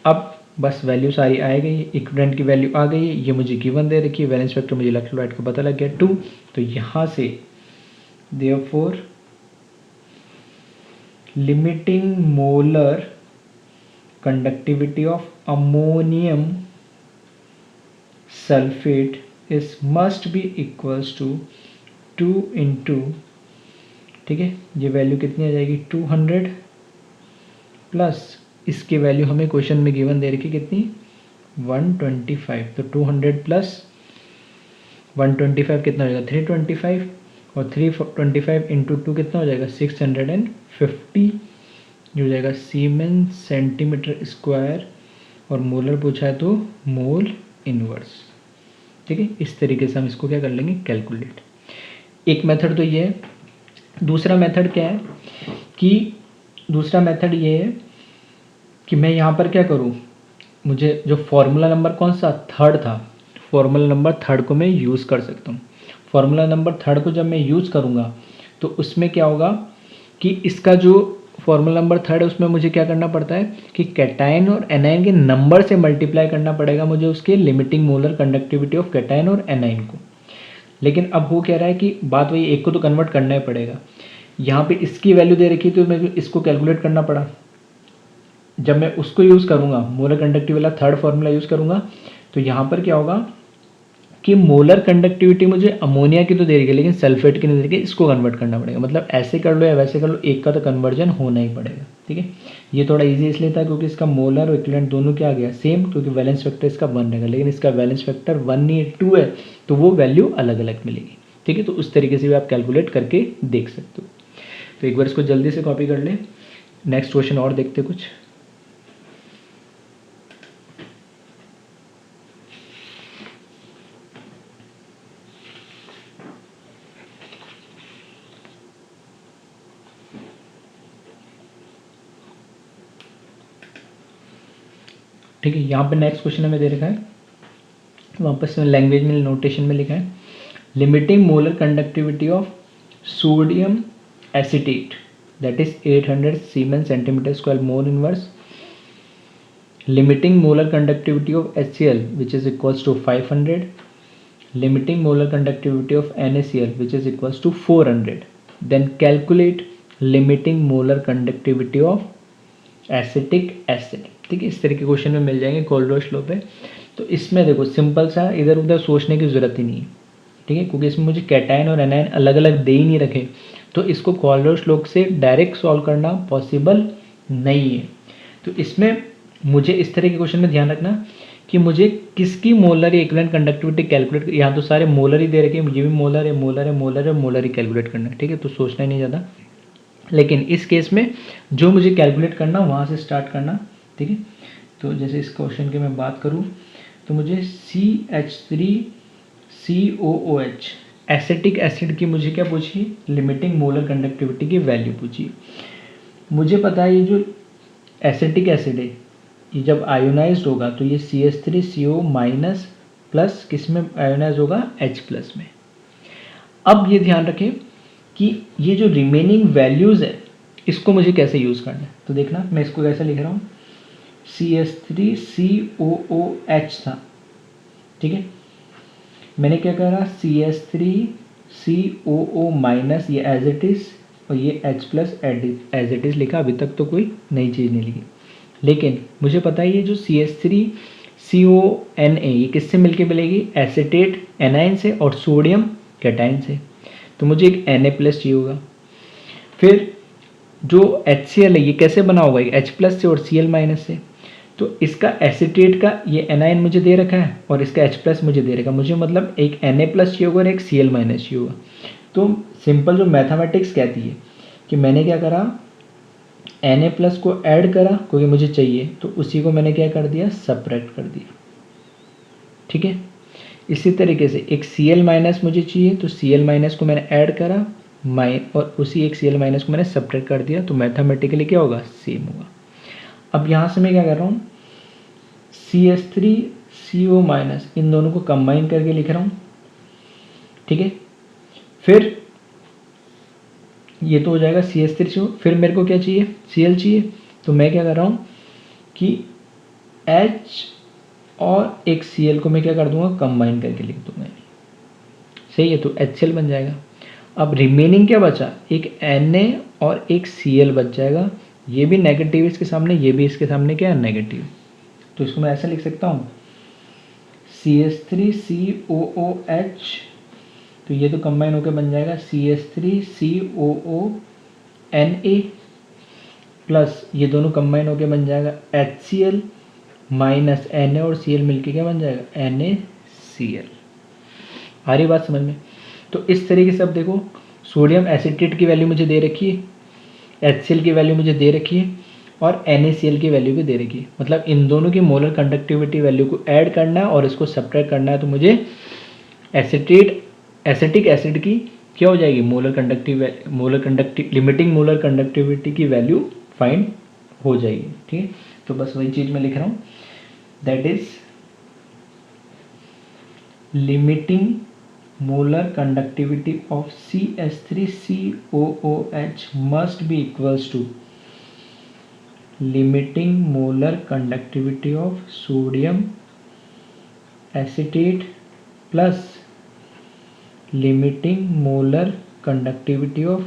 अब बस वैल्यू सारी आ गई, इक्विवेलेंट की वैल्यू आ गई, ये मुझे गिवन दे रखी है, वैलेंस फैक्टर मुझे इलेक्ट्रोलाइट का पता लग गया 2। तो यहाँ से therefore limiting molar conductivity of ammonium sulphate is must be equals to 2 into, ठीक है, ये वैल्यू कितनी आ जाएगी, 200 प्लस इसकी वैल्यू हमें क्वेश्चन में गिवन दे रखी कितनी, 125। तो 200 प्लस 125 कितना हो जाएगा, 325, और 325 इंटू 2 कितना हो जाएगा, 650, जो हो जाएगा सीमेन सेंटीमीटर स्क्वायर, और मोलर पूछा है तो मोल इनवर्स। ठीक है, इस तरीके से हम इसको क्या कर लेंगे, कैलकुलेट। एक मेथड तो ये है। दूसरा मेथड क्या है कि दूसरा मेथड ये है कि मैं यहाँ पर क्या करूँ, मुझे जो फॉर्मूला नंबर कौन सा, थर्ड था, फॉर्मूला नंबर थर्ड को मैं यूज़ कर सकता हूँ। फॉर्मूला नंबर थर्ड को जब मैं यूज़ करूँगा तो उसमें क्या होगा कि इसका जो फॉर्मूला नंबर थर्ड है उसमें मुझे क्या करना पड़ता है कि कैटायन और एनायन के नंबर से मल्टीप्लाई करना पड़ेगा मुझे उसके limiting molar conductivity of cation और एनायन को। लेकिन अब वो कह रहा है कि बात वही, एक को तो कन्वर्ट करना ही पड़ेगा। यहाँ पे इसकी वैल्यू दे रखी तो मेरे को इसको कैलकुलेट करना पड़ा। जब मैं उसको यूज़ करूँगा, मोलर कंडक्टिविटी वाला थर्ड फॉर्मूला यूज़ करूँगा, तो यहाँ पर क्या होगा कि मोलर कंडक्टिविटी मुझे अमोनिया की तो दे रही है लेकिन सल्फेट की नहीं दे रही है, इसको कन्वर्ट करना पड़ेगा। मतलब ऐसे कर लो या वैसे कर लो, एक का तो कन्वर्जन होना ही पड़ेगा। ठीक है, ये थोड़ा इजी इसलिए था क्योंकि इसका मोलर और इक्विवेलेंट दोनों क्या आ गया सेम, क्योंकि वैलेंस फैक्टर इसका 1 रहेगा, लेकिन इसका वैलेंस फैक्टर 1 नहीं 2 है, तो वो वैल्यू अलग अलग मिलेगी। ठीक है, तो उस तरीके से भी आप कैलकुलेट करके देख सकते हो। तो एक बार इसको जल्दी से कॉपी कर लें। नेक्स्ट क्वेश्चन और देखते कुछ। ठीक है, यहाँ पे नेक्स्ट क्वेश्चन हमें दे रखा है, वापस से लैंग्वेज में नोटेशन में लिखा है, limiting molar conductivity of sodium acetate that is 800 siemens centimetre square mole inverse, limiting molar conductivity of HCl which is equals to 500, limiting molar conductivity of NaCl which is equals to 400, then calculate limiting molar conductivity of acetic acid. ठीक है, इस तरह के question में मिल जाएंगे कोल्डोश लो पे। तो इसमें देखो सिंपल सा, इधर उधर सोचने की ज़रूरत ही नहीं है। ठीक है, क्योंकि इसमें मुझे कैटाइन और एनाइन अलग अलग दे ही नहीं रखे, तो इसको कोल्डोश लो से डायरेक्ट सॉल्व करना पॉसिबल नहीं है। तो इसमें मुझे इस तरह के क्वेश्चन में ध्यान रखना कि मुझे किसकी मोलर या इक्विवेलेंट कंडक्टिविटी कैलकुलेट, यहाँ तो सारे मोलर ही दे रखे हैं, ये भी मोलर है मोलर है मोलर है मोलर ही कैलकुलेट करना है। ठीक है, तो सोचना ही नहीं ज़्यादा, लेकिन इस केस में जो मुझे कैलकुलेट करना वहाँ से स्टार्ट करना। ठीक है, तो जैसे इस क्वेश्चन की मैं बात करूँ तो मुझे CH3COOH एसिटिक एसिड की मुझे क्या पूछी, लिमिटिंग मोलर कंडक्टिविटी की वैल्यू पूछी। मुझे पता है ये जो एसिटिक एसिड है ये जब आयोनाइज्ड होगा तो ये CH3CO माइनस प्लस किस में आयोनाइज होगा, H प्लस में। अब ये ध्यान रखें कि ये जो रिमेनिंग वैल्यूज़ है इसको मुझे कैसे यूज़ करना है। तो देखना मैं इसको कैसे लिख रहा हूँ, CH3COOH था। ठीक है, मैंने क्या करा, CH3COO माइनस ये एज इट इज़ और ये H plus as it is लिखा, अभी तक तो कोई नई चीज़ नहीं लिखी। लेकिन मुझे पता है ये जो CH3CONA ये किससे मिलके मिलेगी, एसिटेट एनाइन से और सोडियम कैटाइन से, तो मुझे एक Na प्लस चाहिए होगा। फिर जो HCl है ये कैसे बना होगा, एक H प्लस से और Cl माइनस से, तो इसका एसिटेट का ये एनाइन मुझे दे रखा है और इसका H प्लस मुझे दे रखा है, मुझे मतलब एक Na प्लस चाहिए होगा और एक Cl माइनस चाहिए होगा। तो सिंपल जो मैथमेटिक्स कहती है कि मैंने क्या करा, Na प्लस को ऐड करा क्योंकि मुझे चाहिए, तो उसी को मैंने क्या कर दिया, सब्ट्रैक्ट कर दिया। ठीक है, इसी तरीके से एक Cl माइनस मुझे चाहिए तो Cl माइनस को मैंने ऐड करा और उसी एक Cl माइनस को मैंने सब्ट्रैक्ट कर दिया, तो मैथमेटिकली क्या होगा, सेम होगा। अब यहाँ से मैं क्या कर रहा हूँ, CH3CO माइनस इन दोनों को कंबाइन करके लिख रहा हूँ। ठीक है, फिर ये तो हो जाएगा CH3CO, फिर मेरे को क्या चाहिए, Cl चाहिए, तो मैं क्या कर रहा हूँ कि H और एक Cl को मैं क्या कर दूंगा, कंबाइन करके लिख दूंगा। सही है, तो HCl बन जाएगा। अब रिमेनिंग क्या बचा, एक Na और एक Cl बच जाएगा, ये भी नेगेटिव इसके सामने, ये भी इसके सामने क्या है, नेगेटिव। तो इसको मैं ऐसा लिख सकता हूँ CH3COOH, तो ये तो कंबाइन होकर बन जाएगा CH3COONA प्लस ये दोनों कंबाइन होकर बन जाएगा HCl माइनस Na और Cl मिलके क्या बन जाएगा, NaCl। आ रही बात समझ में। तो इस तरीके से अब देखो, सोडियम एसिटेट की वैल्यू मुझे दे रखी है, HCl की वैल्यू मुझे दे रखी है और NaCl की वैल्यू भी दे रखी है। मतलब इन दोनों की मोलर कंडक्टिविटी वैल्यू को ऐड करना है और इसको सब्ट्रैक्ट करना है, तो मुझे एसिटिक एसिड की क्या हो जाएगी, लिमिटिंग मोलर कंडक्टिविटी की वैल्यू फाइंड हो जाएगी। ठीक है, तो बस वही चीज़ मैं लिख रहा हूँ, that is limiting molar conductivity of CH3COOH must be equals to limiting molar conductivity of sodium acetate plus limiting molar conductivity of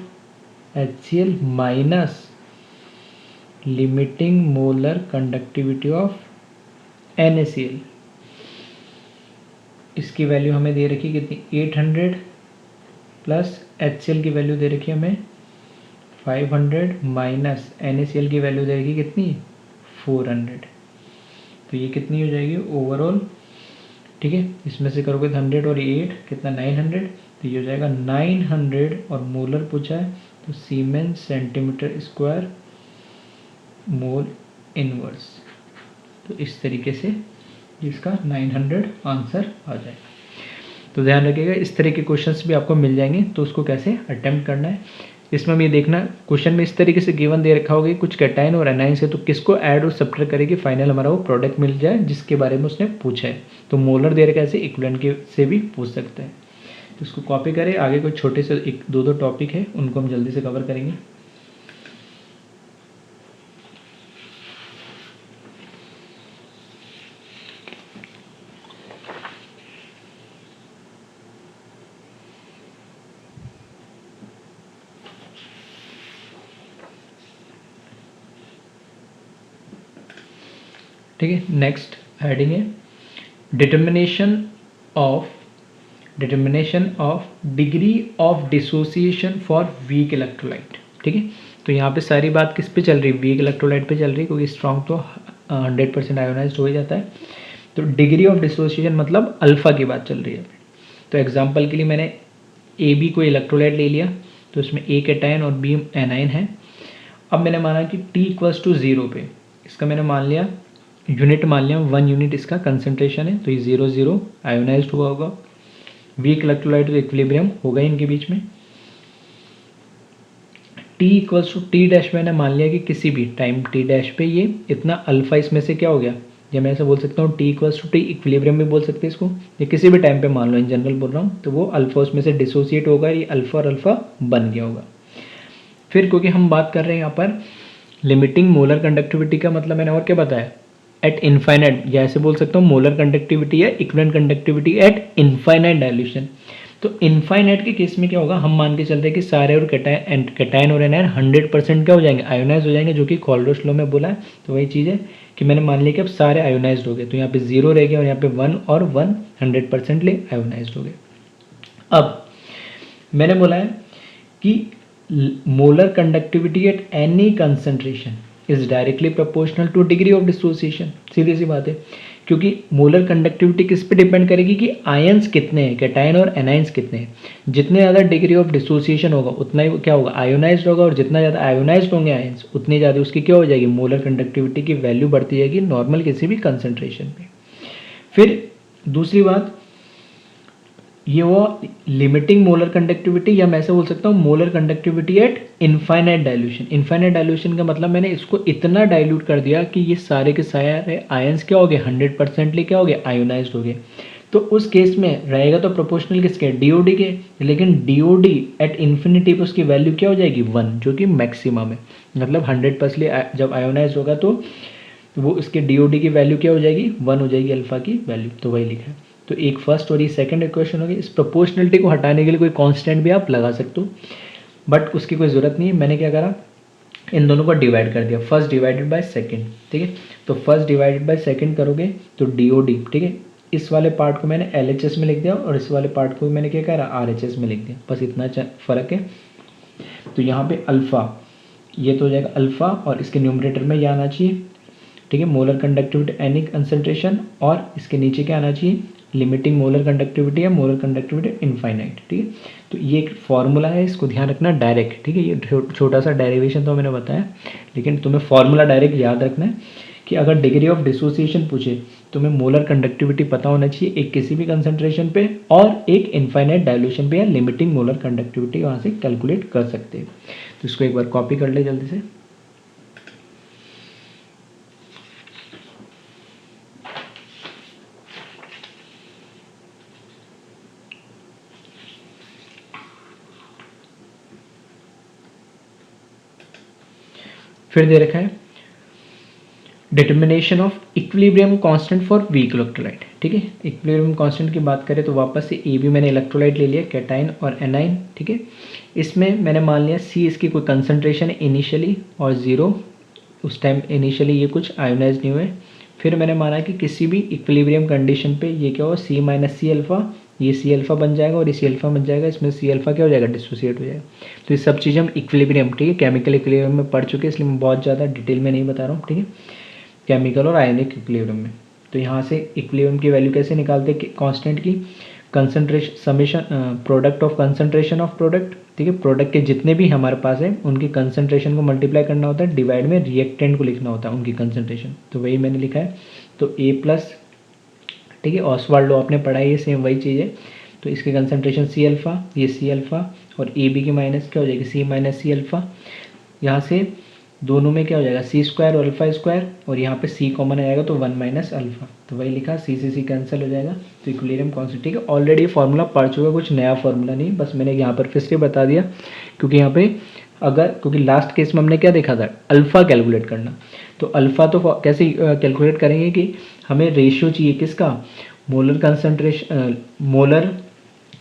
HCl minus limiting molar conductivity of NaCl। इसकी वैल्यू हमें दे रखी कितनी 800 प्लस HCl की value दे रखी है हमें 500 minus NaCl की वैल्यू दे रखी कितनी 400। तो ये कितनी हो जाएगी ओवरऑल, ठीक है। इसमें से करोगे 100 और 8 कितना 900, तो ये हो जाएगा 900 और मोलर पूछा है तो siemens centimetre square mole inverse. तो इस तरीके से इसका 900 आंसर आ जाएगा। तो ध्यान रखिएगा इस तरह के क्वेश्चंस भी आपको मिल जाएंगे, तो उसको कैसे अटेम्प्ट करना है इसमें हम ये देखना। क्वेश्चन में इस तरीके से गिवन दे रखा होगा कुछ कैटाइन और एनाइन से, तो किसको ऐड और सब्ट्रैक्ट करेगी फाइनल हमारा वो प्रोडक्ट मिल जाए जिसके बारे में उसने पूछा है। तो मोलर दे रखा है ऐसे इक्विवेलेंट के से भी पूछ सकते हैं। तो इसको कॉपी करें, आगे कोई छोटे से एक दो टॉपिक है उनको हम जल्दी से कवर करेंगे। ठीक है, नेक्स्ट हेडिंग है determination of degree of dissociation for weak electrolyte. ठीक है, तो यहाँ पे सारी बात किस पे चल रही है, वीक इलेक्ट्रोलाइट पे चल रही है, क्योंकि स्ट्रॉन्ग तो 100% आयोनाइज्ड हो ही जाता है। तो डिग्री ऑफ डिसोसिएशन मतलब अल्फा की बात चल रही है। तो एग्जाम्पल के लिए मैंने ए बी को इलेक्ट्रोलाइट ले लिया, तो इसमें ए कैटायन और बी एनाइन है। अब मैंने माना कि T = 0 पे इसका मैंने मान लिया यूनिट, मान लिया 1 यूनिट इसका कंसंट्रेशन है, तो ये 0 0 आयोनाइज्ड हुआ होगा। वीक इलेक्ट्रोलाइट तो इक्विलिब्रियम होगा इनके बीच में। T = T' मैंने मान लिया कि किसी भी टाइम T' पे ये इतना अल्फा इसमें से क्या हो गया, या मैं ऐसा बोल सकता हूँ T = T इक्विलिब्रियम भी बोल सकते हैं इसको, या किसी भी टाइम पे मान लो, इन जनरल बोल रहा हूँ, तो वो अल्फा उसमें से डिसोसिएट होगा, ये अल्फा और अल्फा बन गया होगा। फिर क्योंकि हम बात कर रहे हैं यहाँ पर लिमिटिंग मोलर कंडक्टिविटी का, मतलब मैंने और क्या बताया एट इनफाइनाइट, या ऐसे बोल सकता हूँ मोलर कंडक्टिविटी या equivalent conductivity at infinite dilution. तो इनफाइनाइट के केस में क्या होगा, हम मान के चलते हैं कि सारे और कैटायन और एनायन 100% क्या हो जाएंगे, आयोनाइज हो जाएंगे, जो कि कोल्डर्स लॉ में बोला है। तो वही चीज़ है कि मैंने मान लिया कि अब सारे आयोनाइज्ड हो गए, तो यहाँ पे 0 रह गया और यहाँ पे 1 और 1 100% आयोनाइज्ड हो गए। अब मैंने बोला है कि molar conductivity at any concentration is directly proportional to degree of dissociation. सीधी सी बात है, क्योंकि मोलर कंडक्टिविटी किस पे डिपेंड करेगी कि आयंस कितने हैं, कैटायन और एनाइंस कितने हैं। जितने ज़्यादा डिग्री ऑफ डिसोसिएशन होगा उतना ही क्या होगा, आयोनाइज्ड होगा, और जितना ज़्यादा आयोनाइज्ड होंगे आयंस उतनी ज़्यादा उसकी क्या हो जाएगी, मोलर कंडक्टिविटी की वैल्यू बढ़ती जाएगी नॉर्मल किसी भी कंसंट्रेशन पे। फिर दूसरी बात, ये वो लिमिटिंग मोलर कंडक्टिविटी, या मैं ऐसे बोल सकता हूँ molar conductivity at infinite dilution. Infinite dilution का मतलब मैंने इसको इतना डाइल्यूट कर दिया कि ये सारे के सारे आयंस क्या हो गए, 100% क्या हो गए, आयोनाइज्ड हो गए। तो उस केस में रहेगा तो प्रोपोर्शनल किसके, DOD के, लेकिन DOD एट इन्फिनिटी पे उसकी वैल्यू क्या हो जाएगी 1, जो कि मैक्सिमम है। मतलब 100% जब आयोनाइज होगा तो वो इसके DOD की वैल्यू क्या हो जाएगी, 1 हो जाएगी अल्फा की वैल्यू। तो वही लिखा है। तो एक फर्स्ट और ये सेकंड इक्वेशन होगी। इस प्रोपोर्शनलिटी को हटाने के लिए कोई कांस्टेंट भी आप लगा सकते हो, बट उसकी कोई ज़रूरत नहीं है। मैंने क्या करा, इन दोनों को डिवाइड कर दिया, फर्स्ट डिवाइडेड बाय सेकंड। ठीक है, तो फर्स्ट डिवाइडेड बाय सेकंड करोगे तो DOD, ठीक है, इस वाले पार्ट को मैंने LHS में लिख दिया और इस वाले पार्ट को मैंने क्या करा, RHS में लिख दिया, बस इतना फ़र्क है। तो यहाँ पे अल्फ़ा, ये तो हो जाएगा अल्फ़ा और इसके न्यूमरेटर में ये आना चाहिए, ठीक है, मोलर कंडक्टिविटी एनी कंसंट्रेशन, और इसके नीचे क्या आना चाहिए, लिमिटिंग मोलर कंडक्टिविटी या मोलर कंडक्टिविटी इनफाइनाइट। ठीक है, तो ये एक फॉर्मूला है, इसको ध्यान रखना डायरेक्ट। ठीक है, ये छोटा सा डेरिवेशन तो मैंने बताया, लेकिन तुम्हें फॉर्मूला डायरेक्ट याद रखना है कि अगर डिग्री ऑफ डिसोसिएशन पूछे तुम्हें मोलर कंडक्टिविटी पता होना चाहिए एक किसी भी कंसंट्रेशन पे और एक इनफाइनाइट डाइल्यूशन पे, या लिमिटिंग मोलर कंडक्टिविटी वहाँ से कैलकुलेट कर सकते हैं। तो इसको एक बार कॉपी कर ले जल्दी से। फिर दे रखा है determination of equilibrium constant for weak electrolyte. ठीक है, इक्विलिब्रियम कांस्टेंट की बात करें तो वापस से ए भी मैंने इलेक्ट्रोलाइट ले लिया, कैटाइन और एनाइन। ठीक है, इसमें मैंने मान लिया सी इसकी कोई कंसंट्रेशन है इनिशियली और 0, उस टाइम इनिशियली ये कुछ आयोनाइज नहीं हुए। फिर मैंने माना कि किसी भी इक्विलिब्रियम कंडीशन पे ये क्या होगा, सी माइनस सी अल्फ़ा, ये सी अल्फ़ा बन जाएगा और ये सी अल्फ़ा बन जाएगा, इसमें सी अल्फ़ा क्या हो जाएगा, डिसोसिएट हो जाएगा। तो ये सब चीज़ हम इक्विलिब्रियम, ठीक है, केमिकल इक्विलिब्रियम में पढ़ चुके हैं, इसलिए मैं बहुत ज़्यादा डिटेल में नहीं बता रहा हूँ, ठीक है, केमिकल और आयनिक इक्विलिब्रियम में। तो यहाँ से इक्विलिब्रियम की वैल्यू कैसे निकालते हैं, कांस्टेंट की concentration summation product of concentration of product, ठीक है, प्रोडक्ट के जितने भी हमारे पास है उनकी कंसंट्रेशन को मल्टीप्लाई करना होता है, डिवाइड में रिएक्टेंट को लिखना होता है उनकी कंसंट्रेशन, तो वही मैंने लिखा है। तो ए प्लस, ठीक है, ऑसवाल्ड लॉ आपने पढ़ा है, ये सेम वही चीज़ है। तो इसकी कंसंट्रेशन सी अल्फ़ा, ये सी अल्फ़ा, और ए बी की माइनस क्या हो जाएगी, सी माइनस सी अल्फ़ा। यहाँ से दोनों में क्या हो जाएगा, सी स्क्वायर और अल्फ़ा स्क्वायर, और यहाँ पे सी कॉमन आएगा तो 1 माइनस अल्फ़ा, तो वही लिखा, सी से सी कैंसिल हो जाएगा, तो इक्विलिब्रियम कांस्टेंट, ठीक है। ऑलरेडी फार्मूला पढ़ चुका, कुछ नया फार्मूला नहीं, बस मैंने यहाँ पर फिर से बता दिया, क्योंकि यहाँ पे क्योंकि लास्ट केस में हमने क्या देखा था, अल्फ़ा कैलकुलेट करना। तो अल्फ़ा तो कैसे कैलकुलेट करेंगे कि हमें रेशियो चाहिए किसका, molar concentration, molar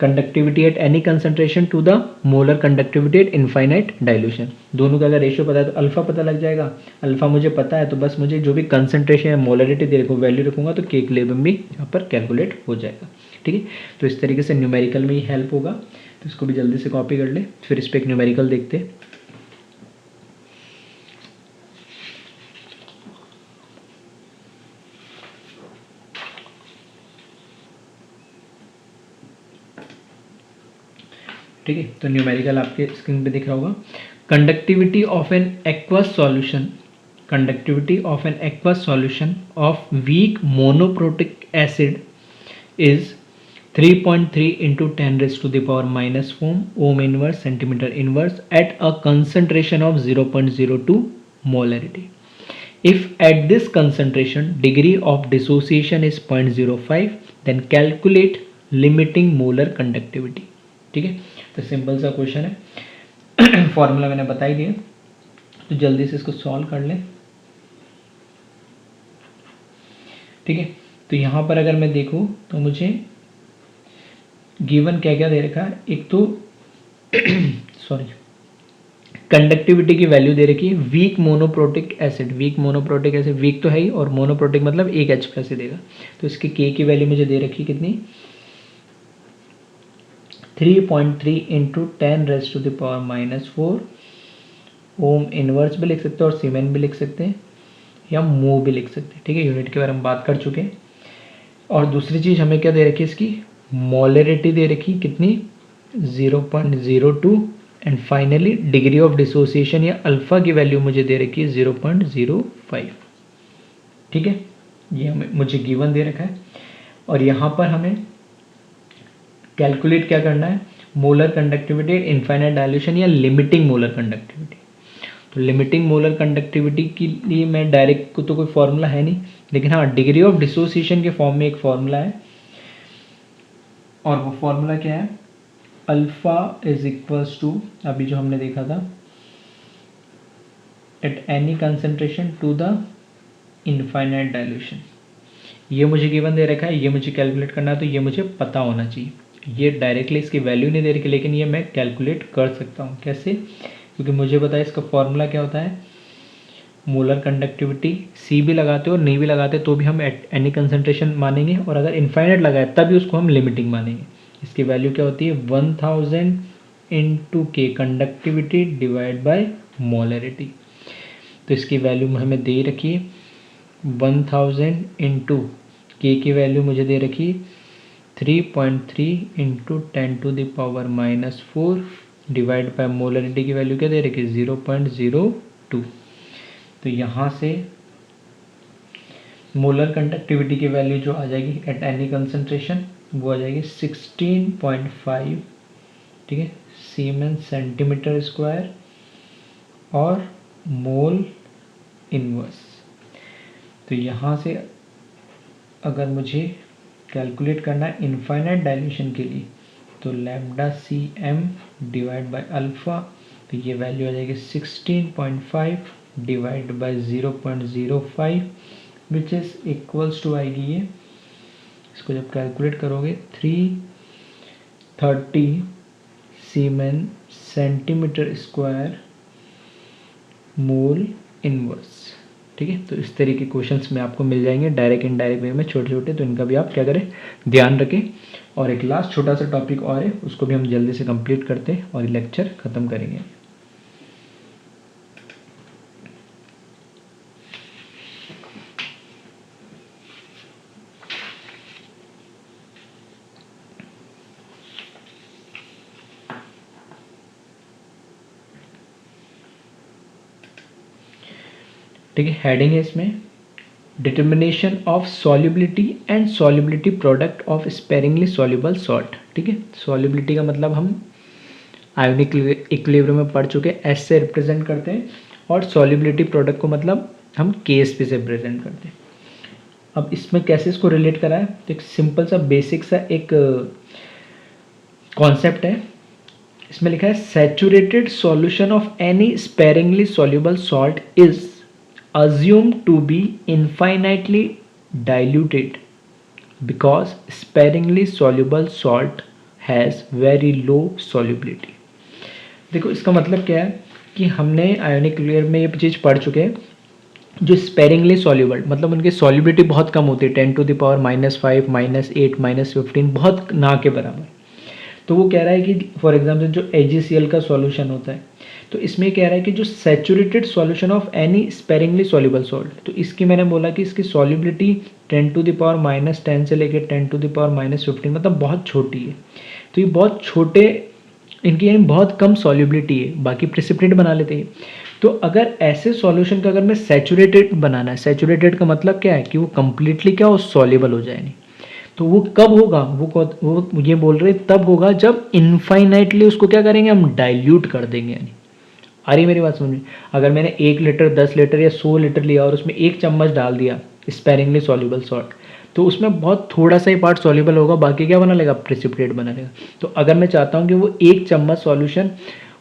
conductivity at any concentration to the molar conductivity at infinite dilution. दोनों का अगर रेशियो पता है तो अल्फा पता लग जाएगा। अल्फा मुझे पता है तो बस मुझे जो भी कंसंट्रेशन या मोलरिटी दे रखूँ, वैल्यू रखूँगा, तो के इक्विलिब्रियम भी यहाँ पर कैलकुलेट हो जाएगा, ठीक है। तो इस तरीके से न्यूमेरिकल में ही हेल्प होगा, तो इसको भी जल्दी से कॉपी कर ले, फिर इस पर एक न्यूमेरिकल देखते हैं। ठीक है, तो न्यूमेरिकल आपके स्क्रीन पे दिख रहा होगा। Conductivity of an aqueous solution, conductivity of an aqueous solution of weak monoprotic acid is 3.3 into 10 raised to the power minus 4 ohm inverse centimeter inverse at a concentration of 0.02 molarity. If at this concentration degree of dissociation is 0.05, then calculate limiting molar conductivity. ठीक है, तो simple सा question है, formula मैंने बता ही दिया, तो जल्दी से इसको सॉल्व कर लें। ठीक है, तो यहाँ पर अगर मैं देखूँ तो मुझे गिवन क्या क्या दे रखा है, एक तो सॉरी कंडक्टिविटी की वैल्यू दे रखी है, weak monoprotic acid, weak monoprotic acid, weak तो है ही, और मोनोप्रोटिक मतलब एक एच पे से देगा, तो इसकी के की वैल्यू मुझे दे रखी कितनी, 3.3 into 10 raise to the power minus 4 ohm inverse भी लिख सकते हैं और सीमेन भी लिख सकते हैं या मो भी लिख सकते हैं, ठीक है, यूनिट के बारे में बात कर चुके हैं। और दूसरी चीज़ हमें क्या दे रखी है, इसकी मोलरिटी दे रखी कितनी, 0.02, and finally degree of dissociation या अल्फा की वैल्यू मुझे दे रखी है 0.05, ठीक है, ये हमें मुझे गिवन दे रखा है। और यहाँ पर हमें कैलकुलेट क्या करना है, मोलर कंडक्टिविटी इनफाइनाइट डायल्यूशन या लिमिटिंग मोलर कंडक्टिविटी। तो लिमिटिंग मोलर कंडक्टिविटी के लिए मैं डायरेक्ट तो कोई फॉर्मूला है नहीं, लेकिन हाँ डिग्री ऑफ डिसोसिएशन के फॉर्म में एक फॉर्मूला है, और वो फॉर्मूला क्या है, अल्फा इज इक्वल्स टू, अभी जो हमने देखा था, at any concentration to the infinite dilution. ये मुझे गिवन दे रखा है, ये मुझे कैलकुलेट करना है, तो ये मुझे पता होना चाहिए। ये डायरेक्टली इसकी वैल्यू नहीं दे रखी, लेकिन ये मैं कैलकुलेट कर सकता हूँ, कैसे, क्योंकि मुझे पता है इसका फॉर्मूला क्या होता है, मोलर कंडक्टिविटी, सी भी लगाते हो और नहीं भी लगाते तो भी हम एट एनी कंसंट्रेशन मानेंगे, और अगर इनफाइनाइट लगाए तब भी उसको हम लिमिटिंग मानेंगे। इसकी वैल्यू क्या होती है, 1000 इंटू के कंडक्टिविटी डिवाइड बाय मोलरिटी। तो इसकी वैल्यू हमें दे रखी है 1000 इंटू के की वैल्यू मुझे दे रखी 3.3 into 10 to the power minus 4 divide by molarity की वैल्यू क्या दे रखी है 0.02। तो यहाँ से मोलर कंडक्टिविटी की वैल्यू जो आ जाएगी एट एनी कंसंट्रेशन वो आ जाएगी 16.5, ठीक है, सीमेन सेंटीमीटर स्क्वायर और मोल इनवर्स। तो यहाँ से अगर मुझे कैलकुलेट करना है इनफाइनाइट डाइल्यूशन के लिए, तो lambda C M divide by alpha, तो ये वैल्यू आ जाएगी 16.5 divide by 0.05 which is equals to आएगी ये, इसको जब कैलकुलेट करोगे 330 siemens centimetre square mole inverse, ठीक है। तो इस तरीके के क्वेश्चंस में आपको मिल जाएंगे डायरेक्ट इनडायरेक्ट वे में छोटे छोटे, तो इनका भी आप क्या करें, ध्यान रखें। और एक लास्ट छोटा सा टॉपिक और है, उसको भी हम जल्दी से कंप्लीट करते हैं और लेक्चर ख़त्म करेंगे। ठीक है, हेडिंग है इसमें determination of solubility and solubility product of sparingly soluble salt. ठीक है, सॉल्युबिलिटी का मतलब हम आयोनिक इक्विलिब्रियम में पढ़ चुके हैं, एस से रिप्रेजेंट करते हैं, और सॉल्युबिलिटी प्रोडक्ट को मतलब हम केएसपी से रिप्रेजेंट करते हैं। अब इसमें कैसे इसको रिलेट करा है, तो एक सिंपल सा बेसिक सा एक कॉन्सेप्ट है। इसमें लिखा है saturated solution of any sparingly soluble salt is assumed to be infinitely diluted because sparingly soluble salt has very low solubility। देखो इसका मतलब क्या है कि हमने आयोनिक लेयर में ये चीज़ पढ़ चुके हैं, जो स्पेरिंगली सॉल्युबल मतलब उनकी सॉल्युबिलिटी बहुत कम होती है, 10⁻⁻⁵, -8, -15, बहुत ना के बराबर। तो वो कह रहा है कि फॉर एग्जाम्पल जो AgCl का सॉल्यूशन होता है, तो इसमें कह रहा है कि जो saturated solution of any sparingly soluble salt, तो इसकी मैंने बोला कि इसकी सॉल्युबिलिटी 10⁻⁻10 से लेकर 10⁻⁻15 मतलब बहुत छोटी है। तो ये बहुत छोटे, इनकी यानी बहुत कम सॉल्युबिलिटी है, बाकी प्रेसिपिटेट बना लेते हैं। तो अगर ऐसे सॉल्यूशन का अगर मैं सैचुरेटेड बनाना है, सैचुरेटेड का मतलब क्या है कि वो कंप्लीटली क्या हो, सॉल्युबल हो जाए। नहीं तो वो कब होगा, वो ये बोल रहे तब होगा जब इनफाइनाइटली उसको क्या करेंगे, हम डाइल्यूट कर देंगे। यानी आ रही मेरी बात समझ में, अगर मैंने 1 लीटर 10 लीटर या 100 लीटर लिया और उसमें 1 चम्मच डाल दिया स्पेरिंगली सॉल्युबल सॉल्ट, तो उसमें बहुत थोड़ा सा ही पार्ट सॉल्युबल होगा, बाकी क्या बना लेगा, प्रेसिपिटेट बना लेगा। तो अगर मैं चाहता हूँ कि वो 1 चम्मच सॉल्यूशन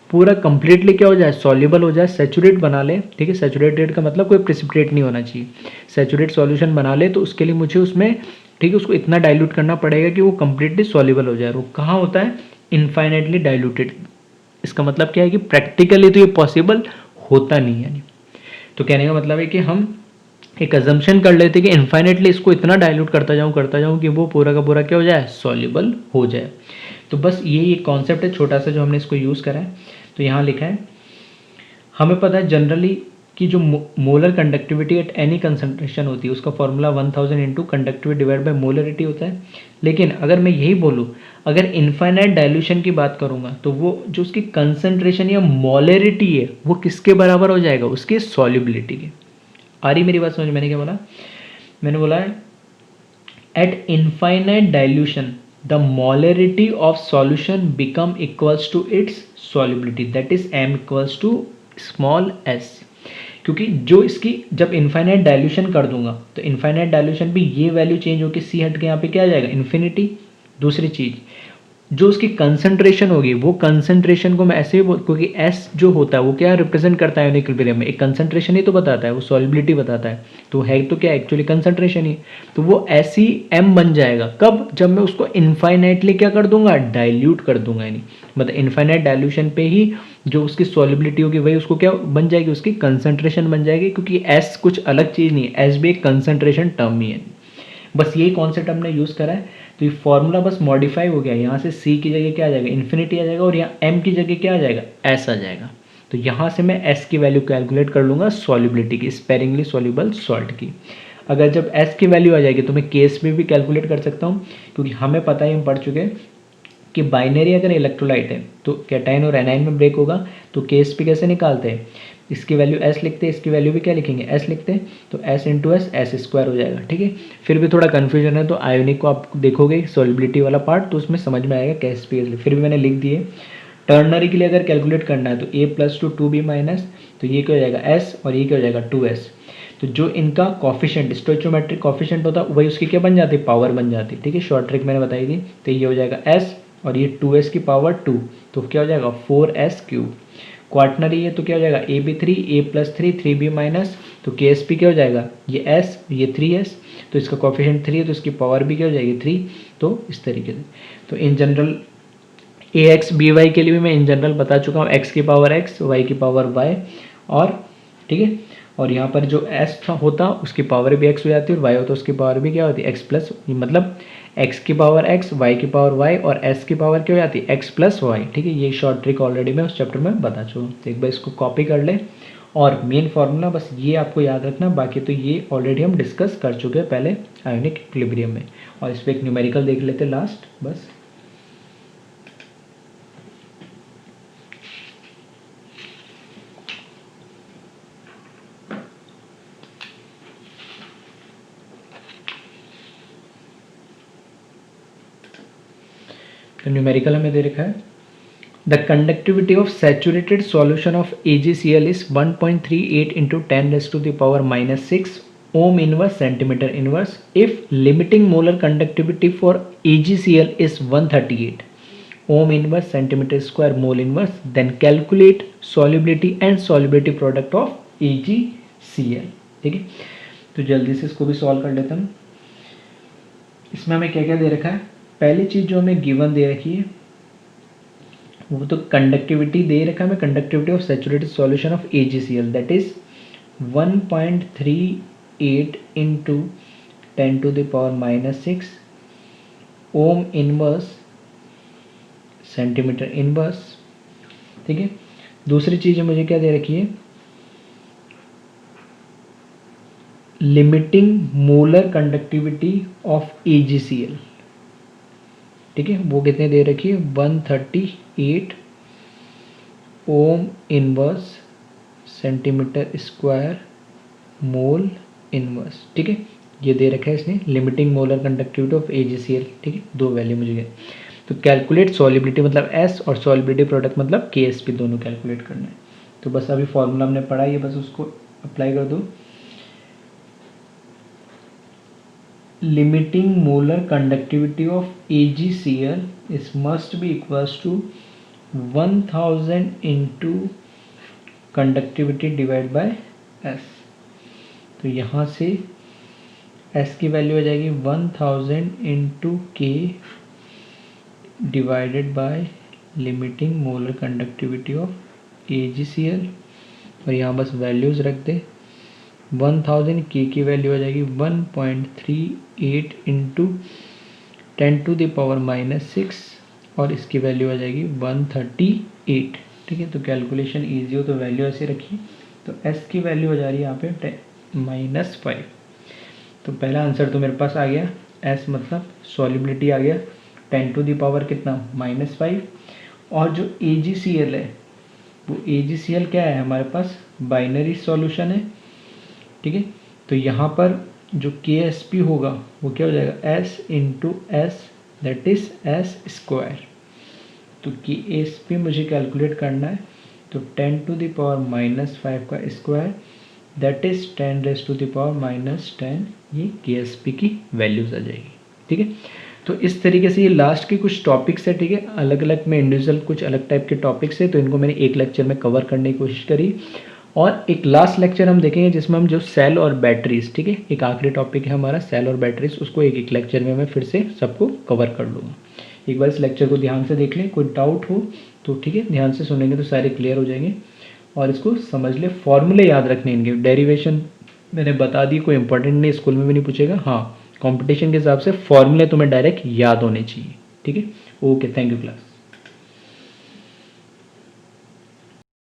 पूरा कंप्लीटली क्या हो जाए, सॉल्युबल हो जाए, सैचुरेट बना ले। ठीक है, सैचुरेटेड का मतलब कोई प्रेसिपिटेट नहीं होना चाहिए, सैचुरेट सॉल्यूशन बना ले, तो उसके लिए मुझे उसमें ठीक है उसको इतना डाइल्यूट करना पड़ेगा कि वो कंप्लीटली सॉल्युबल हो जाए। वो कहाँ होता है, इनफाइनाइटली डाइल्यूटेड। इसका मतलब क्या है कि प्रैक्टिकली तो ये पॉसिबल होता नहीं है। तो कहने का मतलब है कि हम एक अजम्पशन कर लेते हैं कि इनफाइनाइटली इसको इतना डाइल्यूट करता जाऊँ कि वो पूरा का पूरा क्या हो जाए, सॉल्युबल हो जाए। तो बस यही एक कॉन्सेप्ट है छोटा सा जो हमने इसको यूज़ करा है। तो यहाँ लिखा है, हमें पता है जनरली कि जो molar conductivity at any concentration होती है उसका formula 1000 into conductivity divide by molarity होता है। लेकिन अगर मैं यही बोलूँ, अगर इनफाइनाइट डाइल्यूशन की बात करूँगा, तो वो जो उसकी कंसंट्रेशन या मोलरिटी है वो किसके बराबर हो जाएगा, उसकी सॉल्युबिलिटी के। आ रही मेरी बात समझ, मैंने क्या बोला, मैंने बोला है eight infinite dilution the molarity of solution become equals to its solubility, that is m equals to small s। क्योंकि जो इसकी जब इनफाइनाइट डाइल्यूशन कर दूंगा तो इनफाइनाइट डाइल्यूशन पे ये वैल्यू चेंज होकर सी हट के यहाँ पे क्या आ जाएगा, इन्फिनिटी। दूसरी चीज जो उसकी कंसंट्रेशन होगी, वो कंसंट्रेशन को मैं ऐसे ही बोल, क्योंकि एस जो होता है वो क्या रिप्रेजेंट करता है आयोनिक इक्विलिब्रियम में, एक कंसंट्रेशन ही तो बताता है, वो सॉल्युबिलिटी बताता है, तो है तो क्या एक्चुअली कंसंट्रेशन ही। तो वो ऐसी एम बन जाएगा कब, जब मैं उसको इनफाइनाइटली क्या कर दूंगा, डाइल्यूट कर दूंगा। यानी मतलब इनफाइनाइट डाइल्यूशन पे ही जो उसकी सॉल्युबिलिटी होगी वही उसको क्या बन जाएगी, उसकी कंसंट्रेशन बन जाएगी, क्योंकि एस कुछ अलग चीज़ नहीं है, एस भी एक कंसंट्रेशन टर्म ही है। बस यही कॉन्सेप्ट हमने यूज़ करा है। तो ये फॉर्मूला बस मॉडिफाई हो गया, यहाँ से सी की जगह क्या आ जाएगा, इन्फिनिटी आ जाएगा, और यहाँ एम की जगह क्या आ जाएगा, एस आ जाएगा। तो यहाँ से मैं एस की वैल्यू कैलकुलेट कर लूँगा सॉल्युबिलिटी की, स्पेरिंगली सॉल्युबल सॉल्ट की। अगर जब एस की वैल्यू आ जाएगी तो मैं केस में भी कैलकुलेट कर सकता हूँ, क्योंकि हमें पता है, हम पढ़ चुके हैं कि बाइनरी अगर इलेक्ट्रोलाइट है तो कैटायन और एनायन में ब्रेक होगा, तो केस पे कैसे निकालते हैं, इसकी वैल्यू एस लिखते हैं, इसकी वैल्यू भी क्या लिखेंगे, एस लिखते हैं, तो S into S, S square हो जाएगा। ठीक है, फिर भी थोड़ा कन्फ्यूजन है तो आयोनिक को आप देखोगे सॉल्युबिलिटी वाला पार्ट तो उसमें समझ में आएगा कैसे भी, फिर भी मैंने लिख दिए। टर्नरी के लिए अगर कैलकुलेट करना है तो a plus two 2b minus, तो ये क्या हो जाएगा s, और ये क्या हो जाएगा 2s। तो जो इनका कॉफिशेंट स्टोइचोमेट्रिक कॉफिशेंट होता है वही उसकी क्या बन जाती है, पावर बन जाती है। ठीक है, शॉर्ट ट्रिक मैंने बताई थी। तो ये हो जाएगा s और ये 2s की पावर 2, तो क्या हो जाएगा 4s क्यूब। क्वार्टनरी है तो क्या हो जाएगा ab3, a plus 3, 3b minus, तो ksp क्या हो जाएगा, ये s, ये 3s, तो इसका कॉफिशेंट 3 है तो इसकी पावर भी क्या हो जाएगी 3। तो इस तरीके से, तो इन जनरल ax by के लिए भी मैं इन जनरल बता चुका हूँ, x की पावर x, y की पावर y, और ठीक है, और यहाँ पर जो एस था होता उसकी पावर भी एक्स हो जाती है और वाई होता उसकी पावर भी क्या होती है एक्स प्लस, मतलब एक्स की पावर एक्स, वाई की पावर वाई और एस की पावर क्या हो जाती है एक्स प्लस वाई। ठीक है, ये शॉर्ट ट्रिक ऑलरेडी मैं उस चैप्टर में बता चुका हूँ, तो एक बार इसको कॉपी कर ले और मेन फार्मूला बस ये आपको याद रखना, बाकी तो ये ऑलरेडी हम डिस्कस कर चुके हैं पहले आयोनिक इक्विलिब्रियम में। और इस पर एक न्यूमेरिकल देख लेते लास्ट बस। तो न्यूमेरिकल हमें दे रखा है the conductivity of saturated solution of AgCl is 1.38 into 10⁻⁻6 ohm inverse centimetre inverse if limiting molar conductivity for AgCl is 138 ohm inverse centimetre square mole inverse, then calculate solubility and solubility product of AgCl। ठीक है, तो जल्दी से इसको भी solve कर लेता हूँ। इसमें हमें क्या क्या दे रखा है, पहली चीज जो हमें गिवन दे रखी है वो तो कंडक्टिविटी दे रखा है हमें, conductivity of saturated solution of AgCl that is 1.38 into 10⁻⁻6 ohm inverse centimetre inverse. ठीक है, दूसरी चीज मुझे क्या दे रखी है, limiting molar conductivity of AgCl। ठीक है, वो कितने दे रखी है 138 ohm inverse centimetre square mole inverse. ठीक है, ये दे रखा है इसने limiting molar conductivity of AgCl। ठीक है, दो वैल्यू मुझे, तो कैलकुलेट सॉल्युबिलिटी मतलब S और सॉल्युबिलिटी प्रोडक्ट मतलब KSP दोनों कैलकुलेट करना है। तो बस अभी फॉर्मूला हमने पढ़ा है, बस उसको अप्लाई कर दो। Limiting molar conductivity of AgCl is must be equals to 1000 into conductivity divided by S। तो यहाँ से S की वैल्यू आ जाएगी 1000 into K divided by limiting molar conductivity of AgCl और यहाँ बस वैल्यूज रख दे। 1000 K की वैल्यू आ जाएगी 1.38 इंटू 10⁻⁻6 और इसकी वैल्यू आ जाएगी 138। ठीक है, तो कैलकुलेशन इजी हो तो वैल्यू ऐसे रखिए। तो S की वैल्यू आ जा रही है यहाँ पे -5। तो पहला आंसर तो मेरे पास आ गया, S मतलब सॉल्युबिलिटी आ गया 10⁻ कितना -5। और जो AgCl है वो AgCl क्या है हमारे पास बाइनरी सॉल्यूशन है। ठीक है, तो यहाँ पर जो KSP होगा वो क्या हो जाएगा S into S that is S square. तो KSP मुझे कैलकुलेट करना है, तो 10⁻⁻5 का स्क्वायर दैट इज 10⁻⁻10 ये KSP की वैल्यूज आ जाएगी। ठीक है, तो इस तरीके से ये लास्ट के कुछ टॉपिक्स है। ठीक है, अलग अलग में इंडिविजुअल कुछ अलग टाइप के टॉपिक्स है, तो इनको मैंने एक लेक्चर में कवर करने की कोशिश करी। और एक लास्ट लेक्चर हम देखेंगे जिसमें हम जो सेल और बैटरीज, ठीक है, एक आखिरी टॉपिक है हमारा सेल और बैटरीज, उसको एक एक लेक्चर में मैं फिर से सबको कवर कर लूँगा। एक बार इस लेक्चर को ध्यान से देख लें, कोई डाउट हो तो ठीक है ध्यान से सुनेंगे तो सारे क्लियर हो जाएंगे। और इसको समझ ले, फॉर्मूले याद रखने इनके, डेरिवेशन मैंने बता दी, कोई इंपॉर्टेंट नहीं, स्कूल में भी नहीं पूछेगा। हाँ, कंपटीशन के हिसाब से फॉर्मूले तुम्हें डायरेक्ट याद होने चाहिए। ठीक है, ओके, थैंक यू क्लास।